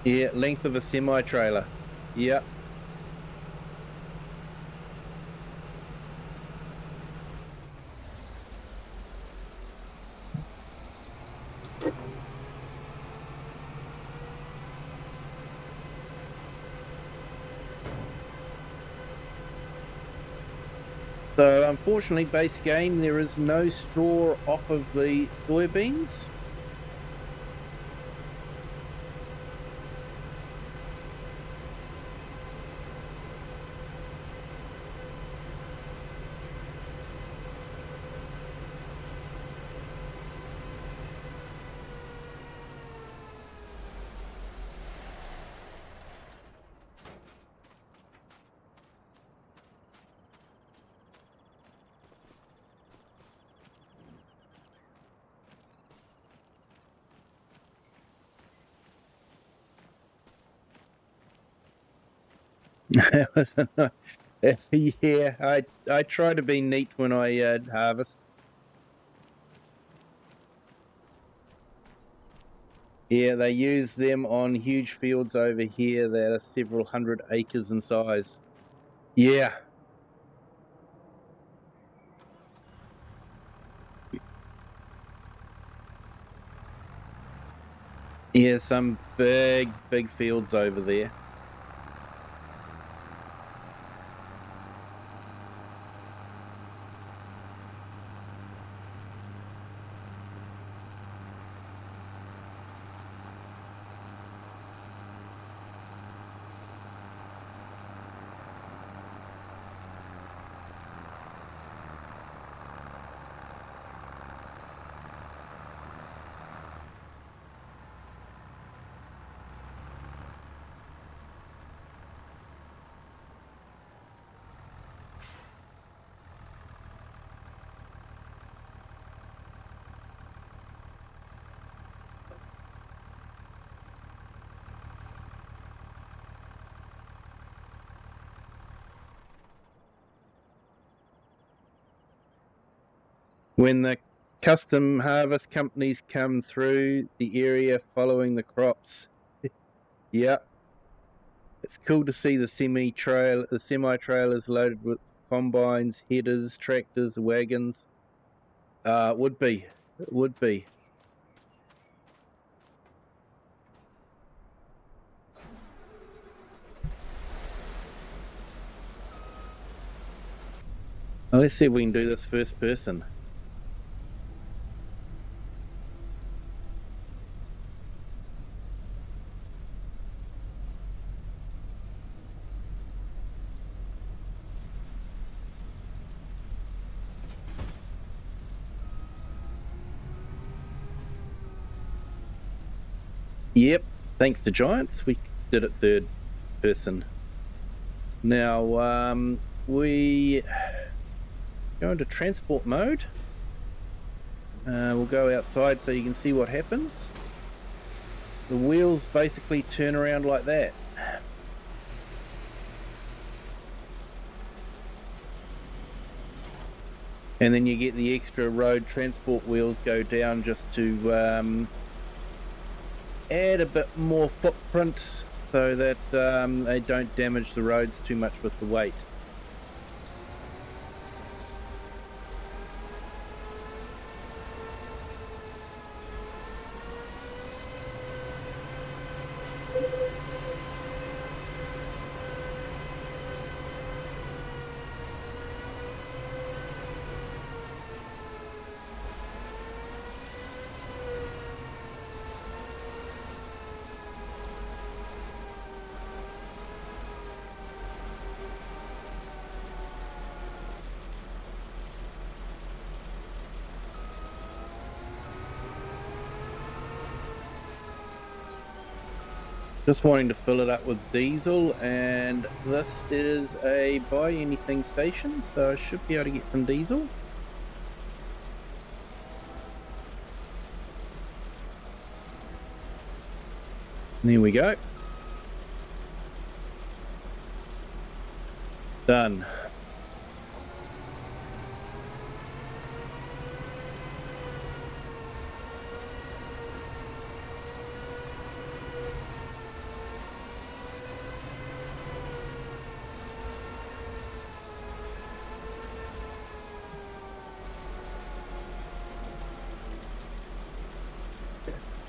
Yeah, length of a semi-trailer. Yeah. So unfortunately, base game, there is no straw off of the soybeans. Yeah, I try to be neat when I harvest. Yeah, they use them on huge fields over here that are several hundred acres in size. Yeah, yeah, some big fields over there. When the custom harvest companies come through the area following the crops, yeah, it's cool to see the semi-trailers loaded with combines, headers, tractors, wagons. It would be. It would be. Well, let's see if we can do this first person. Yep, thanks to Giants, we did it third person. Now, we go into transport mode. We'll go outside so you can see what happens. The wheels basically turn around like that. And then you get the extra road transport wheels go down just to add a bit more footprint so that they don't damage the roads too much with the weight. Just wanting to fill it up with diesel, and this is a buy anything station, so I should be able to get some diesel. There we go. Done.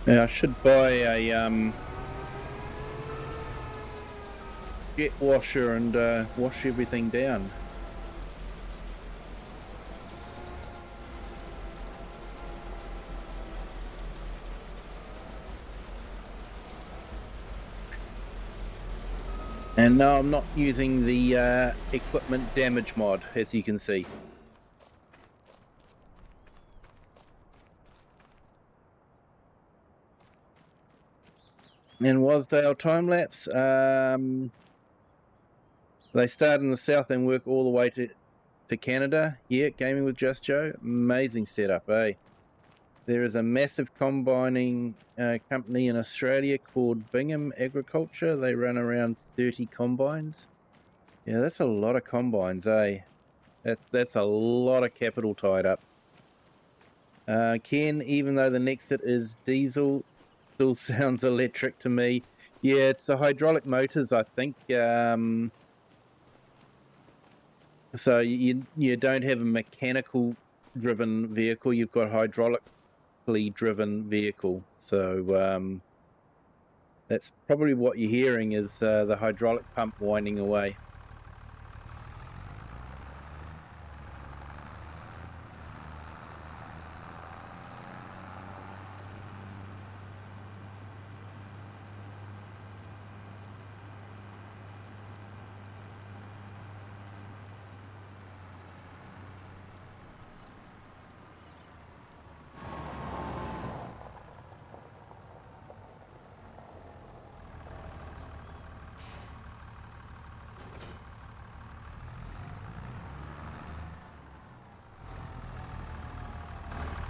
Now I should buy a jet washer and wash everything down. And no, I'm not using the equipment damage mod, as you can see. And Wasdale time lapse. They start in the south and work all the way to Canada. Yeah, gaming with Just Joe, amazing setup, eh? There is a massive combining company in Australia called Bingham Agriculture. They run around 30 combines. Yeah, that's a lot of combines, eh? That's a lot of capital tied up. Ken, even though the Nexit is diesel, still sounds electric to me. Yeah, it's the hydraulic motors, I think. So you don't have a mechanical driven vehicle, you've got hydraulically driven vehicle. So that's probably what you're hearing is the hydraulic pump winding away.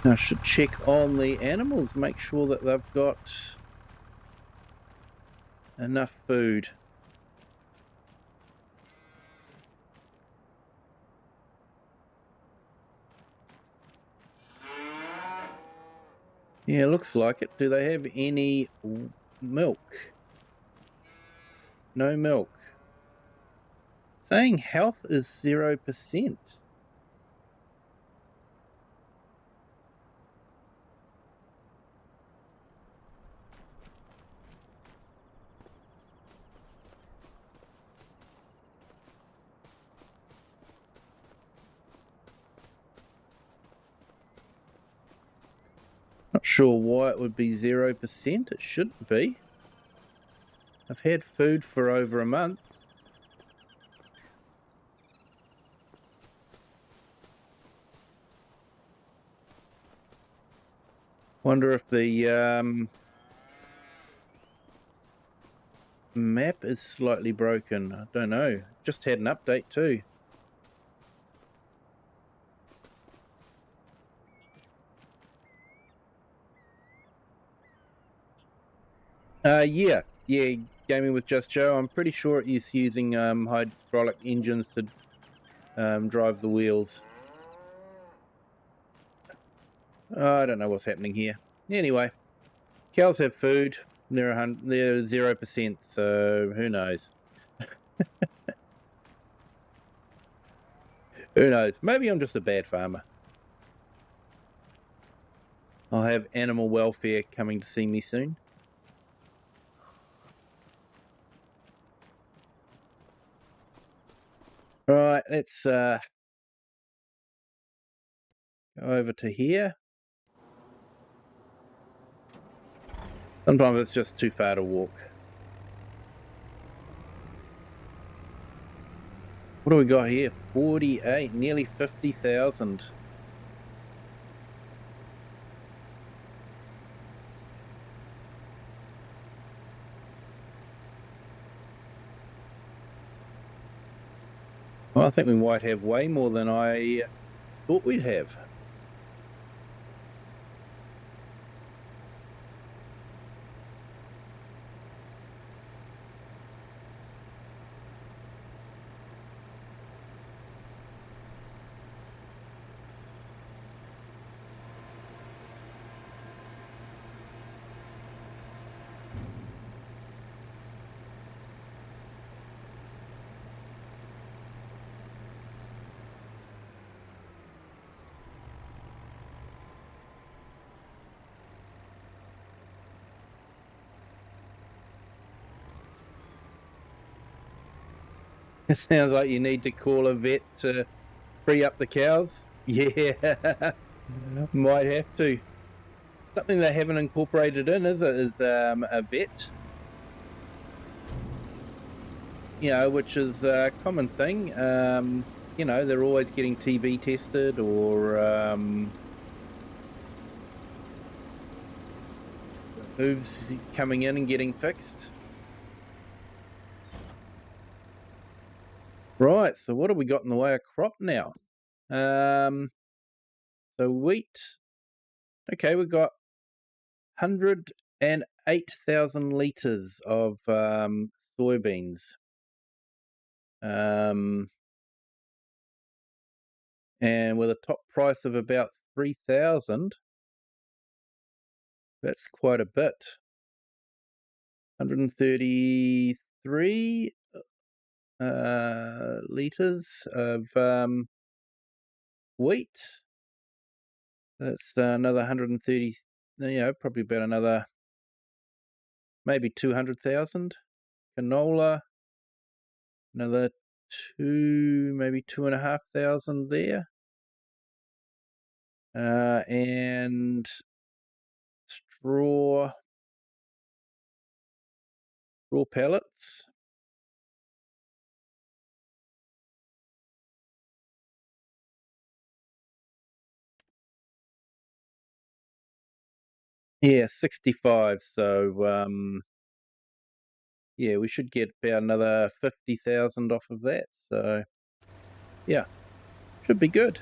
I should check on the animals, make sure that they've got enough food. Yeah, looks like it. Do they have any milk? No milk. Saying health is 0%. Not sure why it would be 0%. It shouldn't be. I've had food for over a month. Wonder if the map is slightly broken. I don't know. Just had an update too. Yeah, gaming with Just Joe. I'm pretty sure it is using hydraulic engines to drive the wheels. I don't know what's happening here. Anyway, cows have food. They're 0%, so who knows? Who knows? Maybe I'm just a bad farmer. I'll have animal welfare coming to see me soon. Right, let's go over to here. Sometimes it's just too far to walk. What do we got here? 48, nearly 50,000. Well, I think we might have way more than I thought we'd have. It sounds like you need to call a vet to free up the cows. Yeah, might have to. Something they haven't incorporated in is a vet. You know, which is a common thing. You know, they're always getting TB tested or hooves coming in and getting fixed. Right, so what have we got in the way of crop now? So wheat. Okay, we've got 108,000 litres of soybeans. And with a top price of about 3,000, that's quite a bit. 133 litres of wheat. That's another 130, you know, probably about another maybe 200,000. Canola, another maybe 2,500 there. And straw pellets. Yeah, 65. So yeah, we should get about another 50,000 off of that. So yeah, should be good.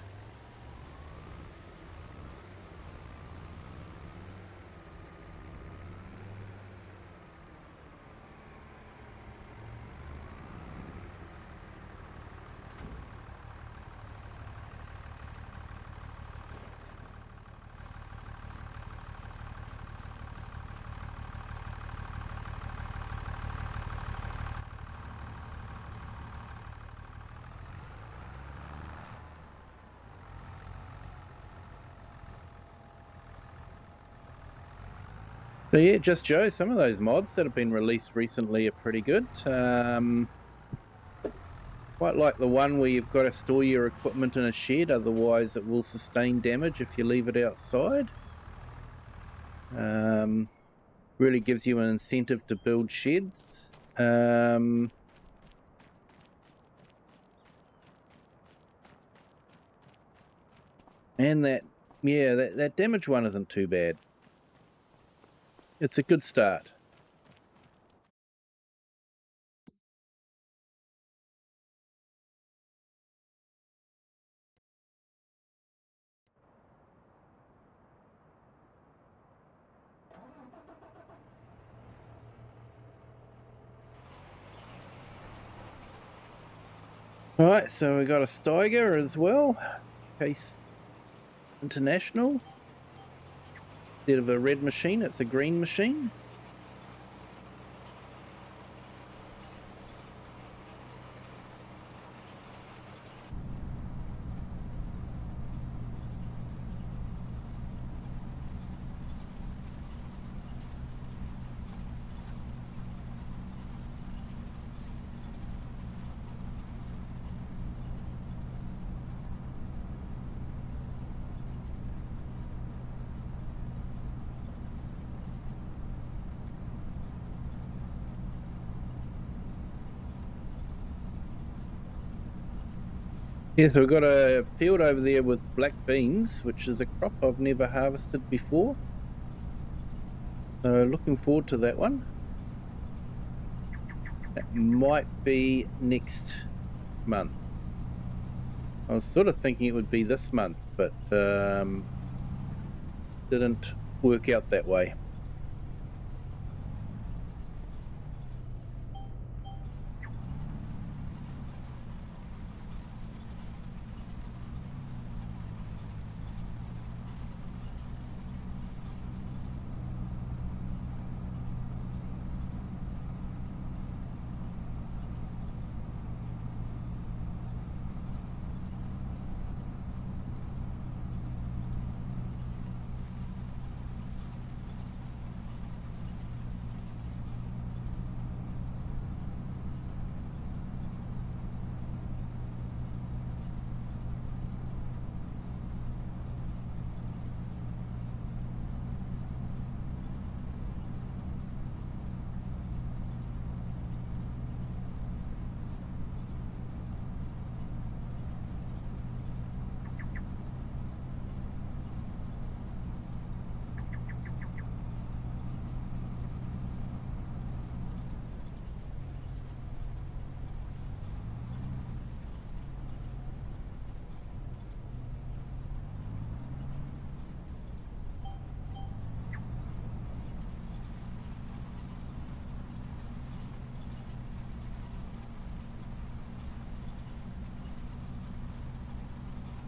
So yeah, Just Joe, some of those mods that have been released recently are pretty good. Quite like the one where you've got to store your equipment in a shed, otherwise it will sustain damage if you leave it outside. Really gives you an incentive to build sheds. And that damage one isn't too bad. It's a good start. Alright, so we got a Steiger as well, Case International. Instead of a red machine, it's a green machine. Yeah, so we've got a field over there with black beans, which is a crop I've never harvested before. So looking forward to that one. That might be next month. I was sort of thinking it would be this month, but didn't work out that way.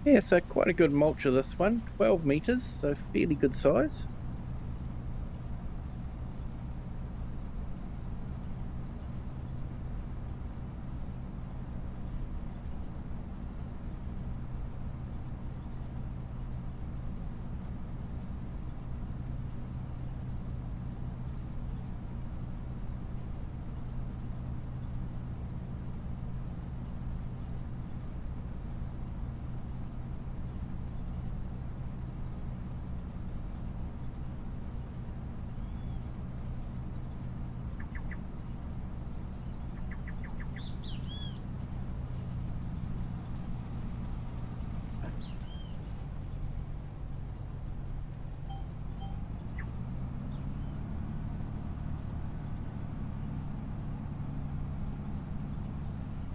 Yeah, so quite a good mulcher this one, 12 meters, so fairly good size.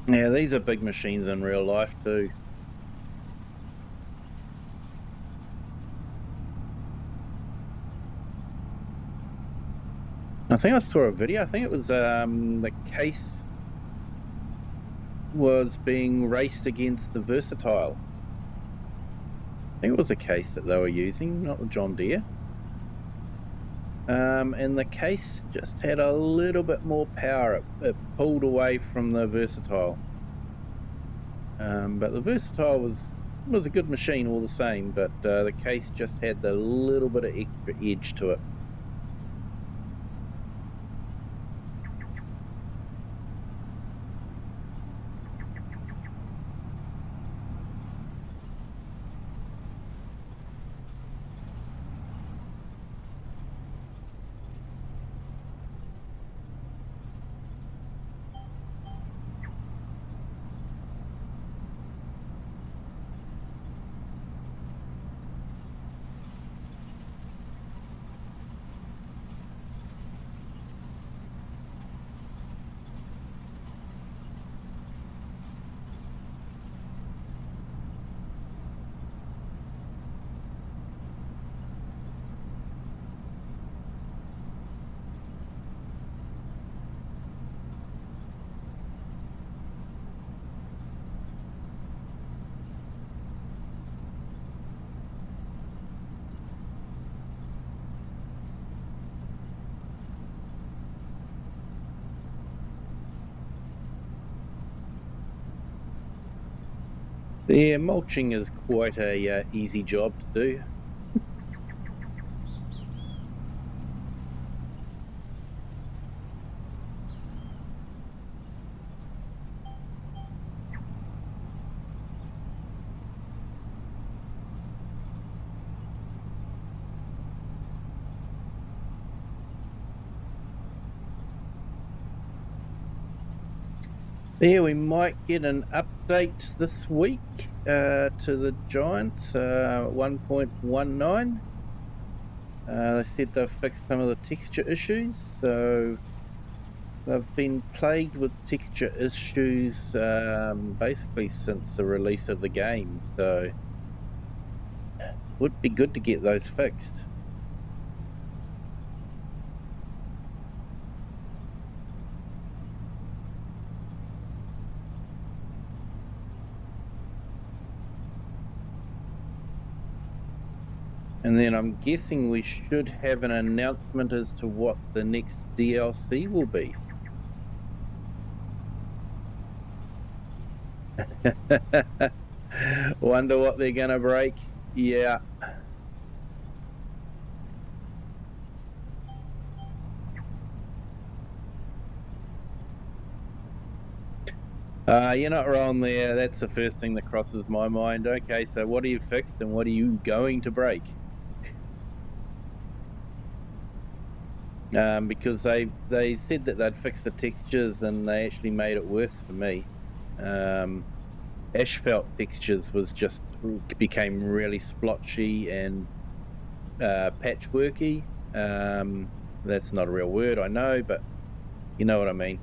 Yeah, these are big machines in real life too. I think I saw a video, I think it was the case was being raced against the Versatile. I think it was a case that they were using, not the John Deere. And the case just had a little bit more power. It pulled away from the Versatile. But the Versatile was a good machine all the same, but the case just had the little bit of extra edge to it. Yeah, mulching is quite a easy job to do. Yeah, we might get an update this week to the Giants 1.19. They said they've fixed some of the texture issues, so they've been plagued with texture issues basically since the release of the game, so it would be good to get those fixed. And then I'm guessing we should have an announcement as to what the next DLC will be. Wonder what they're gonna break. Yeah. You're not wrong there. That's the first thing that crosses my mind. Okay, so what are you fixed and what are you going to break? Because they said that they'd fix the textures and they actually made it worse for me. Asphalt textures became really splotchy and patchworky. That's not a real word, I know, but you know what I mean.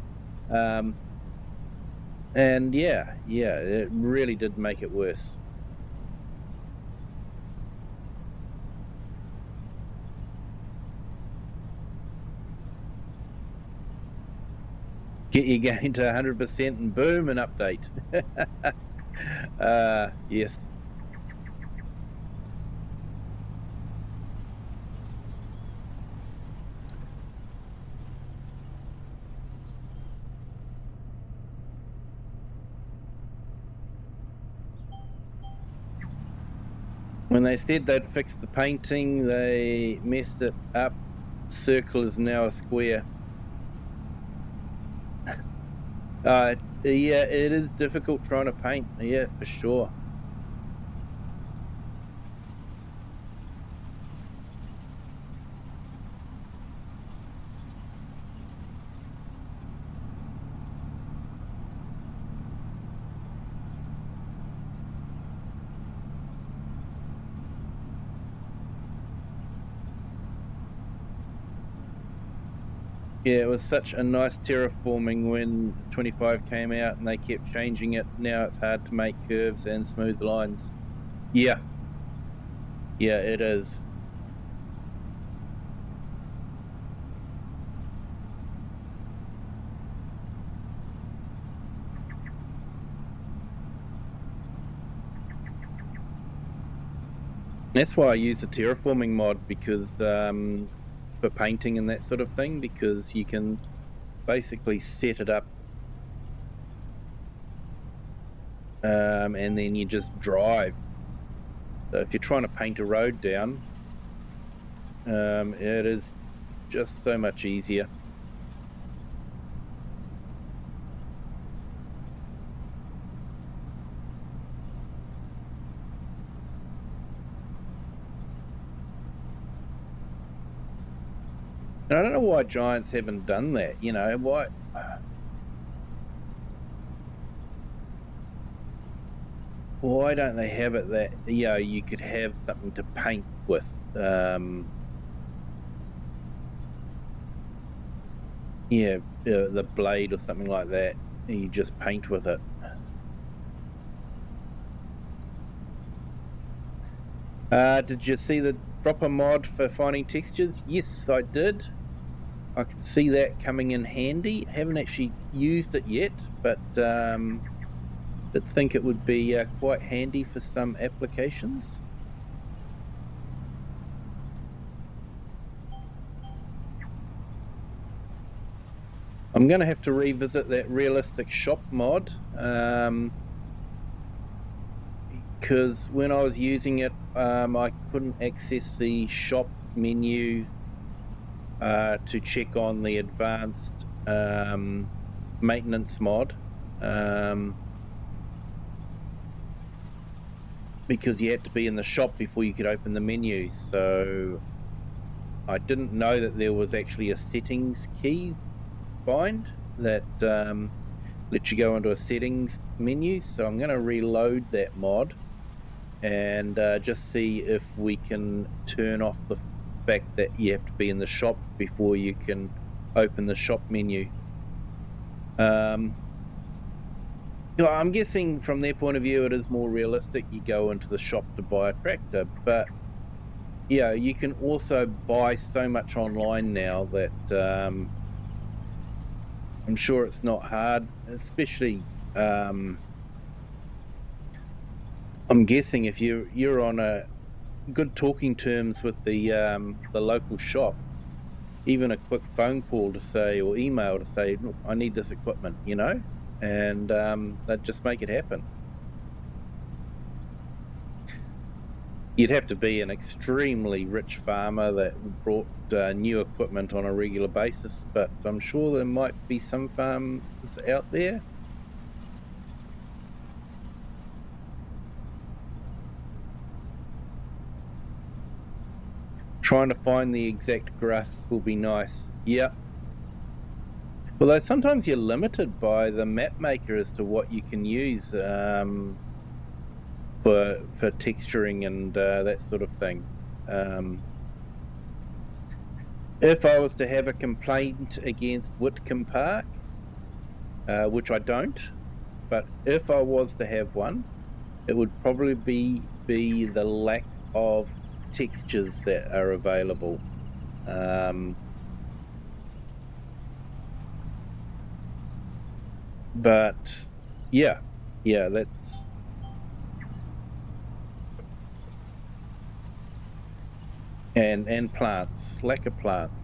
And yeah, it really did make it worse. Get your game to 100% and boom, an update. Yes. When they said they'd fix the painting, they messed it up. Circle is now a square. Yeah, it is difficult trying to paint. Yeah, for sure. Yeah, it was such a nice terraforming when 25 came out and they kept changing it. Now it's hard to make curves and smooth lines. Yeah. Yeah, it is. That's why I use the terraforming mod, because for painting and that sort of thing, because you can basically set it up and then you just drive. So if you're trying to paint a road down, it is just so much easier. And I don't know why Giants haven't done that, you know, why don't they have it that, you know, you could have something to paint with? Yeah, the blade or something like that, and you just paint with it. Did you see the dropper mod for finding textures? Yes, I did. I can see that coming in handy. Haven't actually used it yet, but think it would be quite handy for some applications. I'm going to have to revisit that realistic shop mod. because when I was using it, I couldn't access the shop menu to check on the advanced maintenance mod, because you had to be in the shop before you could open the menu. So I didn't know that there was actually a settings key bind that lets you go into a settings menu. So I'm going to reload that mod and just see if we can turn off the fact that you have to be in the shop before you can open the shop menu. I'm guessing from their point of view it is more realistic. You go into the shop to buy a tractor, but yeah, you can also buy so much online now that I'm sure it's not hard, especially I'm guessing if you're on a good talking terms with the local shop, even a quick phone call to say, or email to say, look, I need this equipment, you know, and they'd just make it happen. You'd have to be an extremely rich farmer that brought new equipment on a regular basis, but I'm sure there might be some farms out there. Trying to find the exact graphs will be nice. Yep. Although sometimes you're limited by the map maker as to what you can use for texturing and that sort of thing. If I was to have a complaint against Whitcomb Park, which I don't, but if I was to have one, it would probably be the lack of textures that are available. But yeah, that's and plants, lack of plants.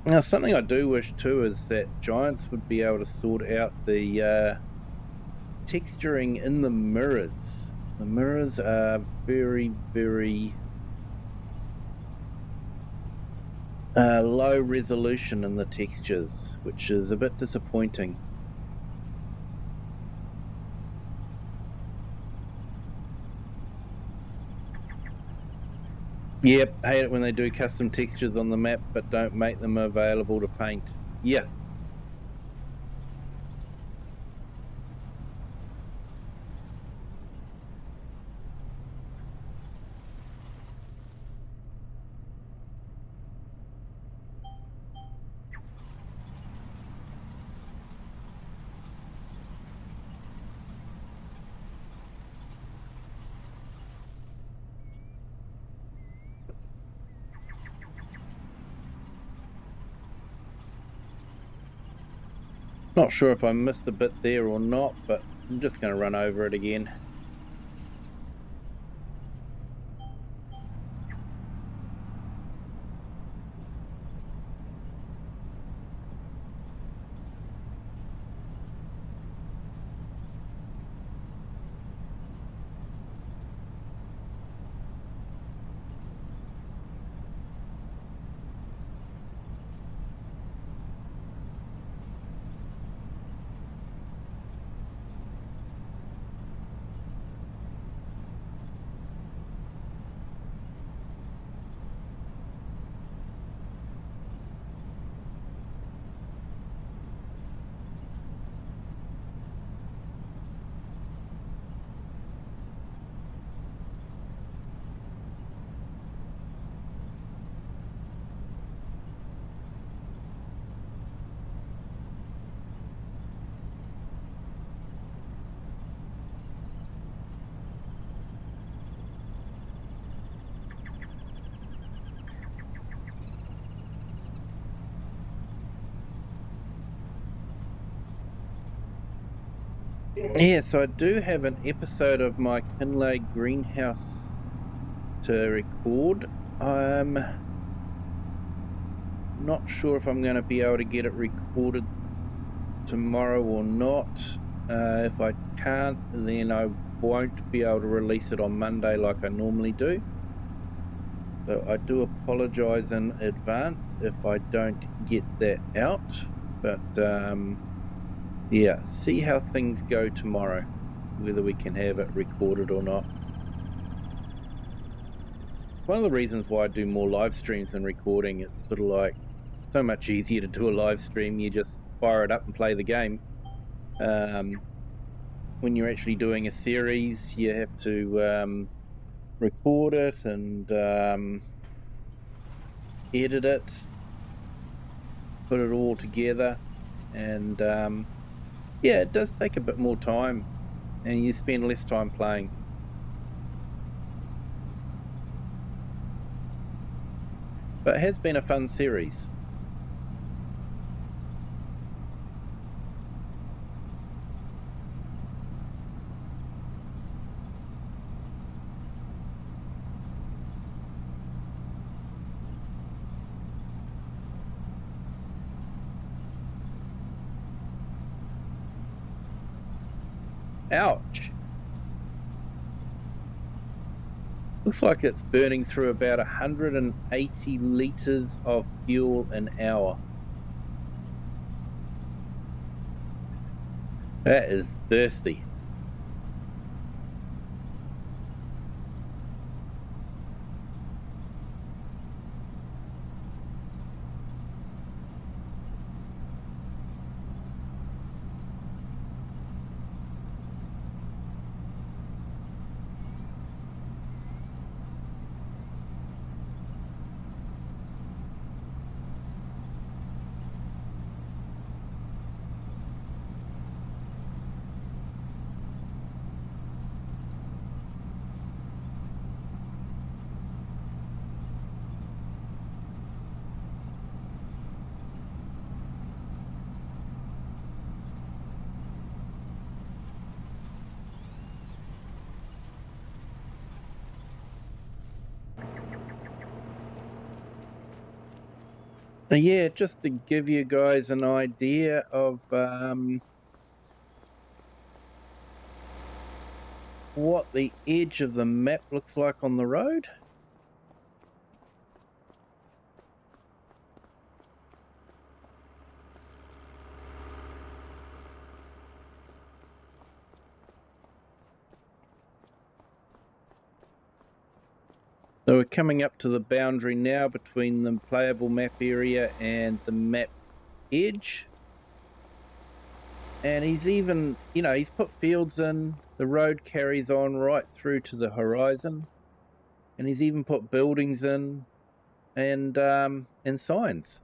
Now, something I do wish too is that Giants would be able to sort out the texturing in the mirrors. The mirrors are very, very low resolution in the textures, which is a bit disappointing. Yep, hate it when they do custom textures on the map but don't make them available to paint. Yeah. Not sure if I missed a bit there or not, but I'm just going to run over it again. Yeah, so I do have an episode of my Kinley greenhouse to record. I'm not sure if I'm going to be able to get it recorded tomorrow or not. If I can't, then I won't be able to release it on Monday like I normally do. So I do apologize in advance if I don't get that out. But yeah, see how things go tomorrow, whether we can have it recorded or not. One of the reasons why I do more live streams than recording, it's sort of like so much easier to do a live stream. You just fire it up and play the game. When you're actually doing a series, you have to record it and edit it, put it all together, and yeah, it does take a bit more time, and you spend less time playing. But it has been a fun series. Ouch. Looks like it's burning through about 180 litres of fuel an hour. That is thirsty. Yeah, just to give you guys an idea of what the edge of the map looks like on the road. So we're coming up to the boundary now between the playable map area and the map edge. And he's even, he's put fields in. The road carries on right through to the horizon. And he's even put buildings in and signs.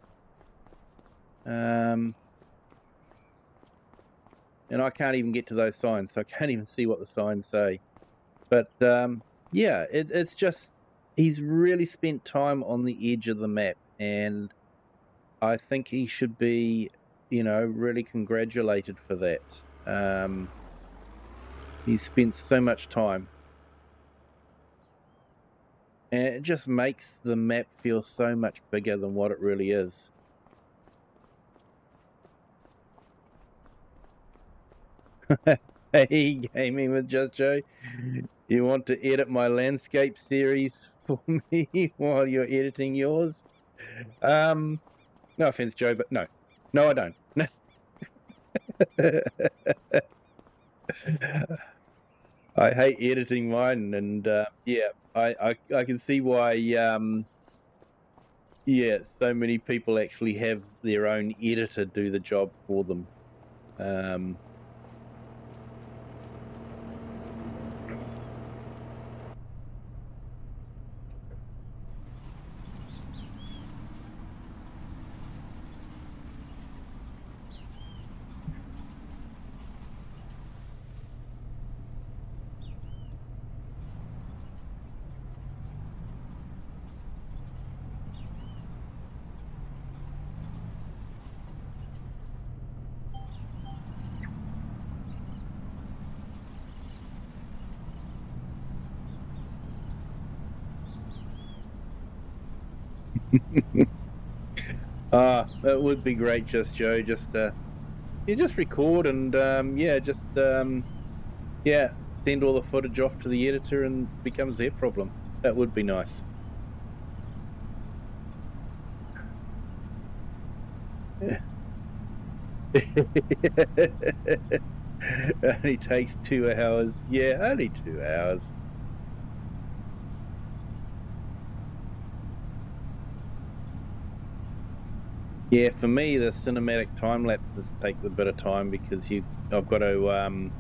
And I can't even get to those signs, so I can't even see what the signs say. But yeah, it's just, he's really spent time on the edge of the map, and I think he should be, really congratulated for that. He's spent so much time, and it just makes the map feel so much bigger than what it really is. Hey, Gaming with Just Joe, you want to edit my landscape series for me while you're editing yours? No offense, Joe, but no, I don't. I hate editing mine, and yeah, I can see why. Yeah, so many people actually have their own editor do the job for them. It would be great, just Joe, just you just record and yeah, just yeah, send all the footage off to the editor and it becomes their problem. That would be nice. Yeah. Only takes 2 hours. Yeah, only 2 hours. Yeah, for me, the cinematic time lapses take a bit of time because I've got to,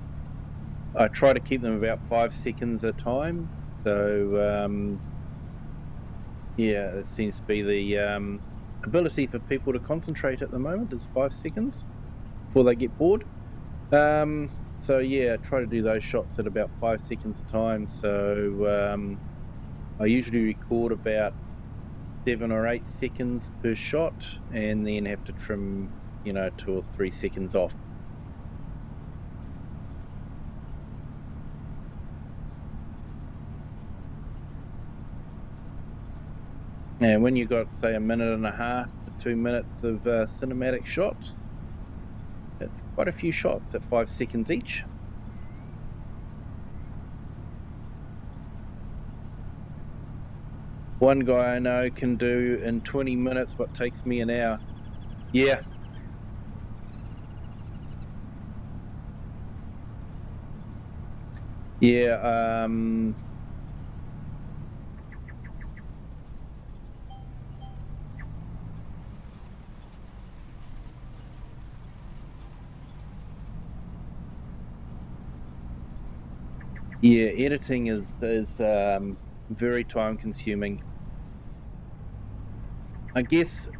I try to keep them about 5 seconds a time. So, yeah, it seems to be the ability for people to concentrate at the moment is 5 seconds before they get bored. So yeah, try to do those shots at about 5 seconds a time. So I usually record about 7 or 8 seconds per shot and then have to trim, 2 or 3 seconds off. And when you've got, say, 1.5 minutes to 2 minutes of cinematic shots, it's quite a few shots at 5 seconds each. One guy I know can do in 20 minutes what takes me an hour. Yeah. Yeah, yeah, editing is very time consuming. I guess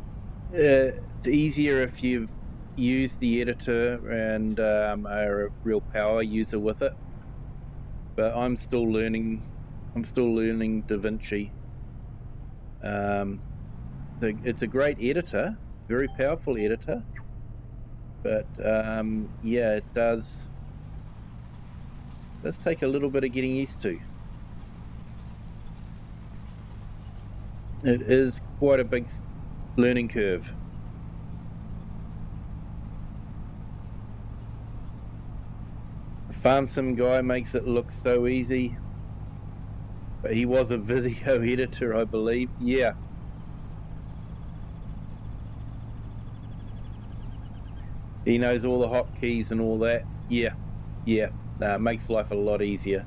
it's easier if you've used the editor and are a real power user with it. But I'm still learning DaVinci. It's a great editor, very powerful editor, but yeah, it does take a little bit of getting used to. It is quite a big learning curve. The Farm Sim guy makes it look so easy, but he was a video editor, I believe. Yeah. He knows all the hotkeys and all that. Yeah, yeah. It makes life a lot easier.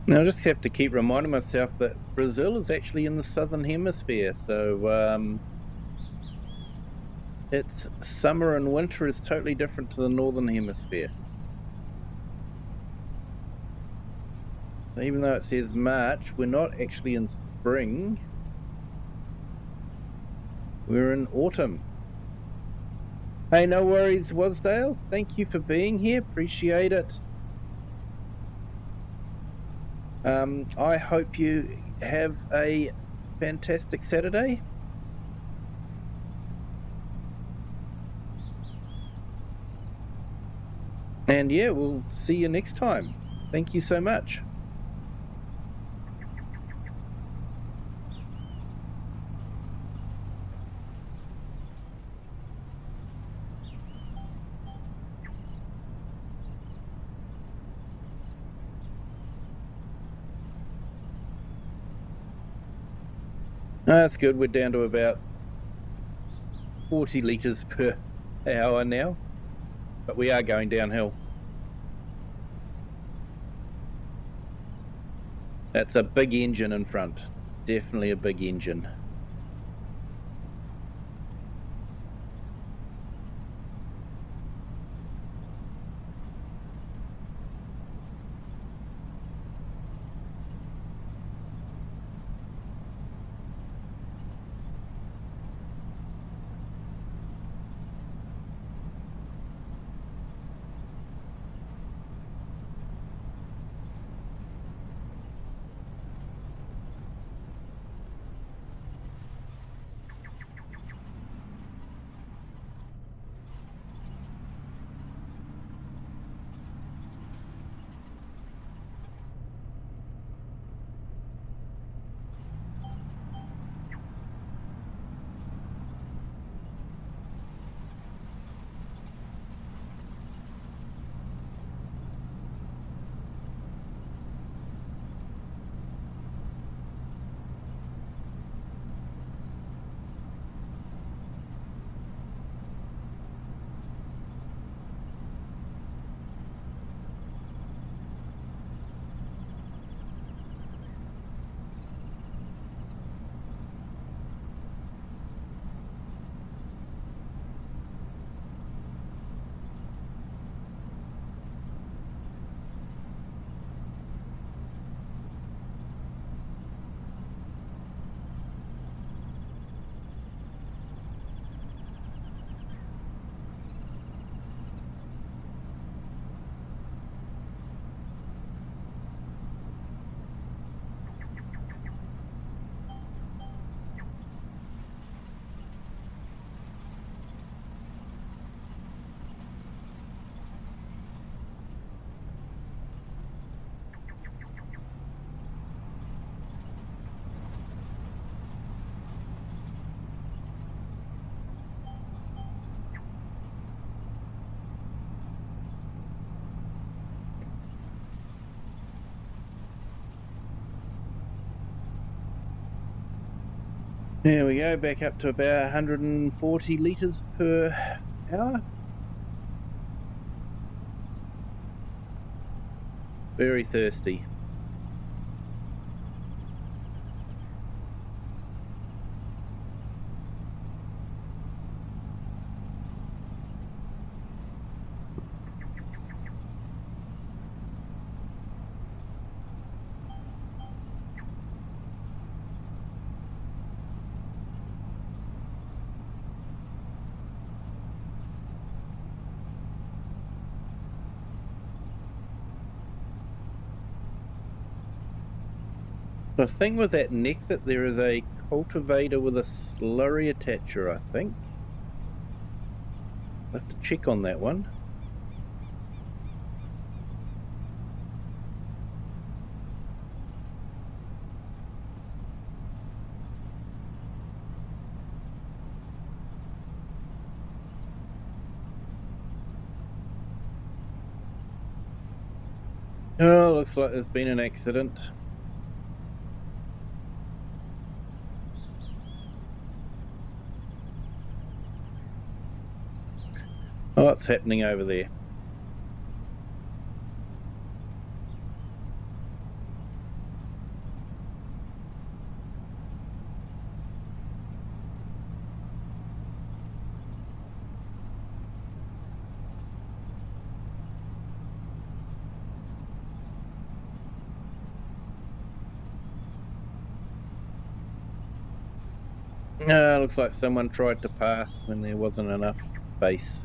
Now I just have to keep reminding myself that Brazil is actually in the southern hemisphere, so its summer and winter is totally different to the northern hemisphere. So even though it says March, we're not actually in spring, we're in autumn. Hey, no worries, Wasdale. Thank you for being here. Appreciate it. I hope you have a fantastic Saturday. And yeah, we'll see you next time. Thank you so much. That's good. We're down to about 40 litres per hour now, but we are going downhill. That's a big engine in front. Definitely a big engine. There we go, back up to about 140 litres per hour. Very thirsty. The thing with that Nexit, there is a cultivator with a slurry attacher, I think. I'll have to check on that one. Oh, looks like there's been an accident. Oh, what's happening over there? Looks like someone tried to pass when there wasn't enough space.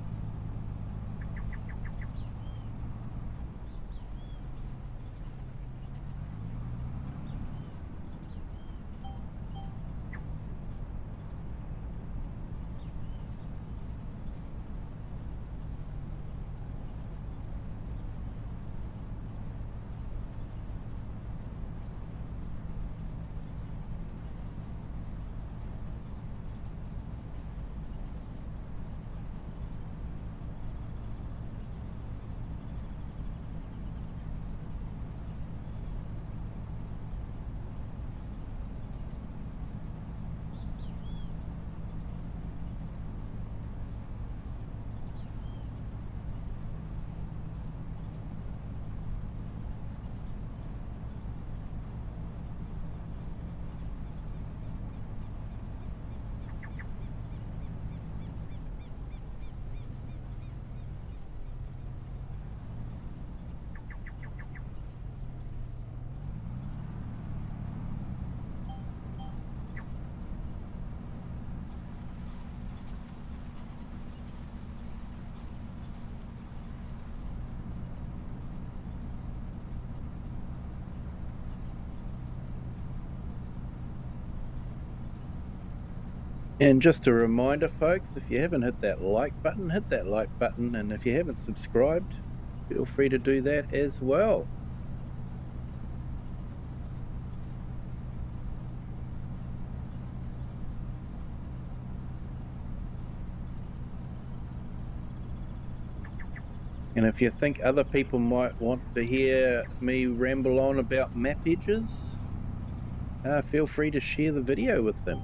And just a reminder, folks, if you haven't hit that like button, hit that like button. And if you haven't subscribed, feel free to do that as well. And if you think other people might want to hear me ramble on about map edges, feel free to share the video with them.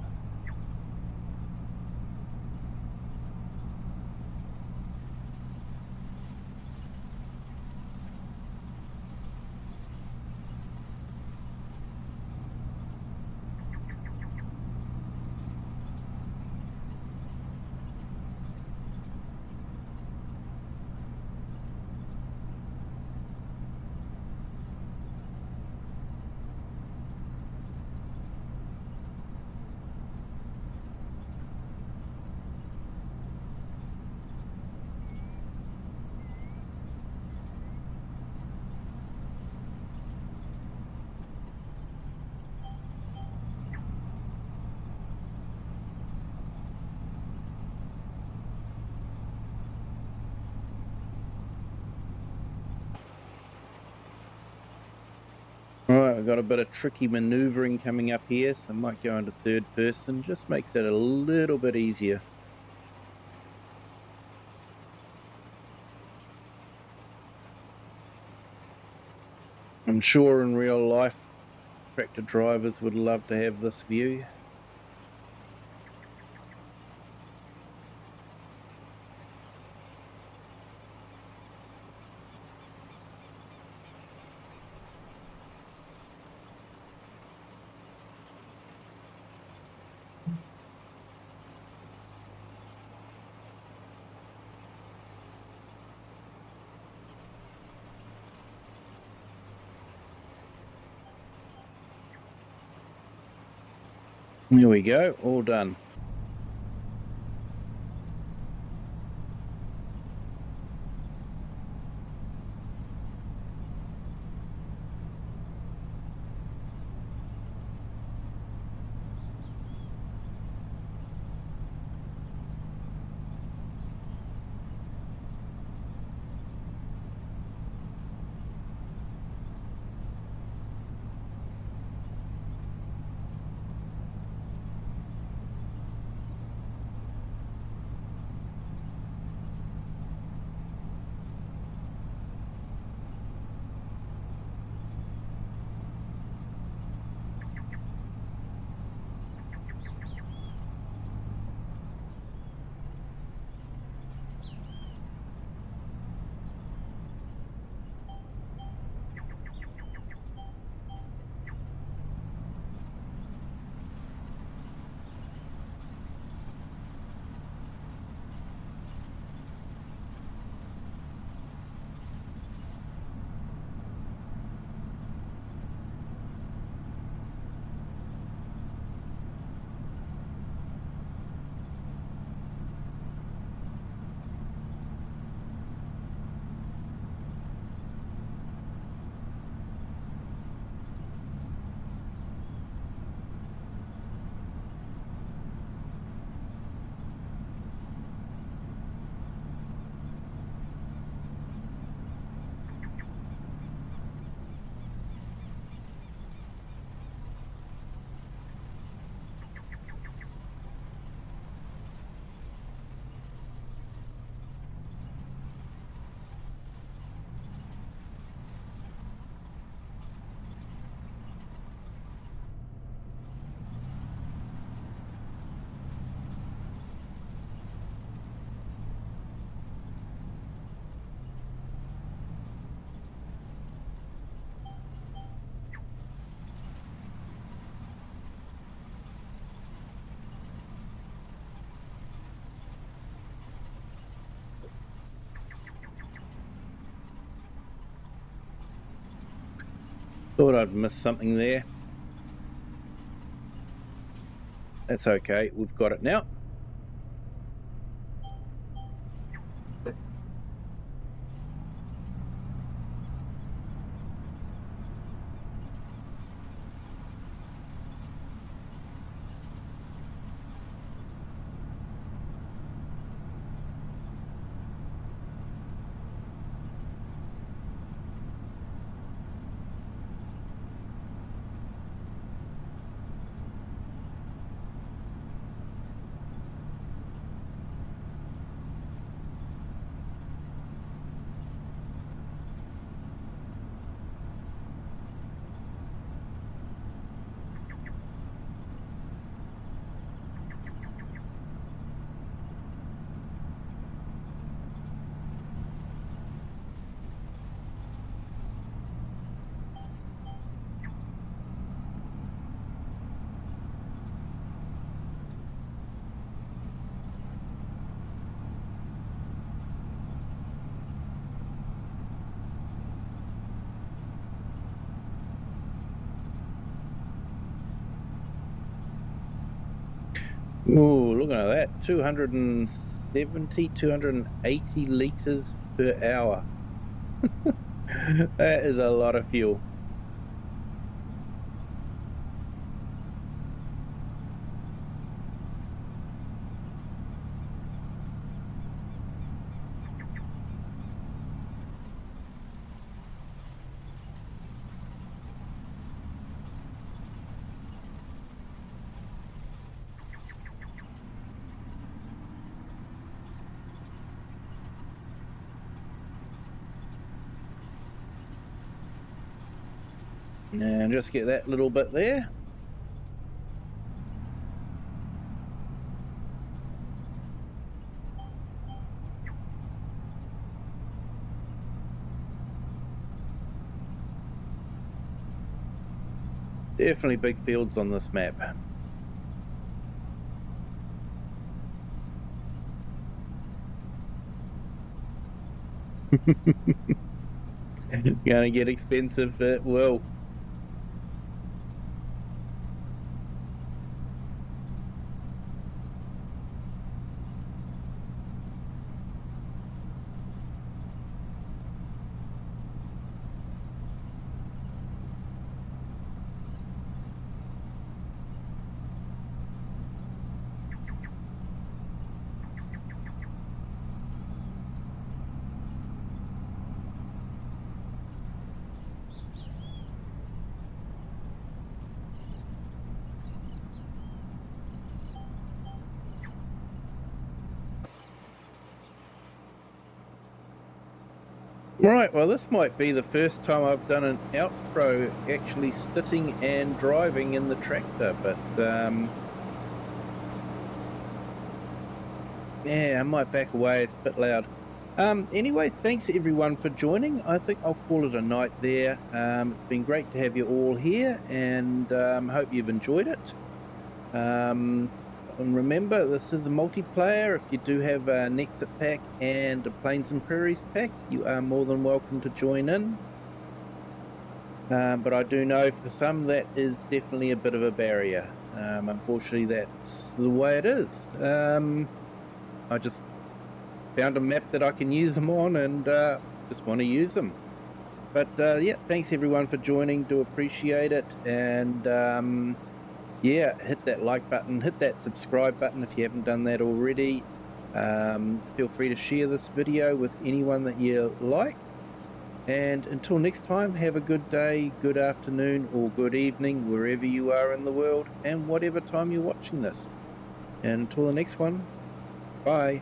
Alright, I've got a bit of tricky maneuvering coming up here, so I might go into third person. Just makes it a little bit easier. I'm sure in real life, tractor drivers would love to have this view. Here we go, all done. Thought I'd missed something there. That's okay, we've got it now. Oh, look at that, 270, 280 litres per hour. That is a lot of fuel. And just get that little bit there. Definitely big fields on this map. Gonna get expensive, it will. Right, well this might be the first time I've done an outro actually sitting and driving in the tractor, but yeah, I might back away, it's a bit loud. Anyway, thanks everyone for joining. I think I'll call it a night there. It's been great to have you all here, and hope you've enjoyed it. And remember, this is a multiplayer. If you do have a Nexat Pack and a Plains and Prairies pack, you are more than welcome to join in. But I do know for some that is definitely a bit of a barrier. Unfortunately, that's the way it is. I just found a map that I can use them on, and just want to use them. But yeah, thanks everyone for joining. Do appreciate it, and yeah, hit that like button, hit that subscribe button if you haven't done that already. Feel free to share this video with anyone that you like. And until next time, have a good day, good afternoon, or good evening, wherever you are in the world, and whatever time you're watching this. And until the next one, bye.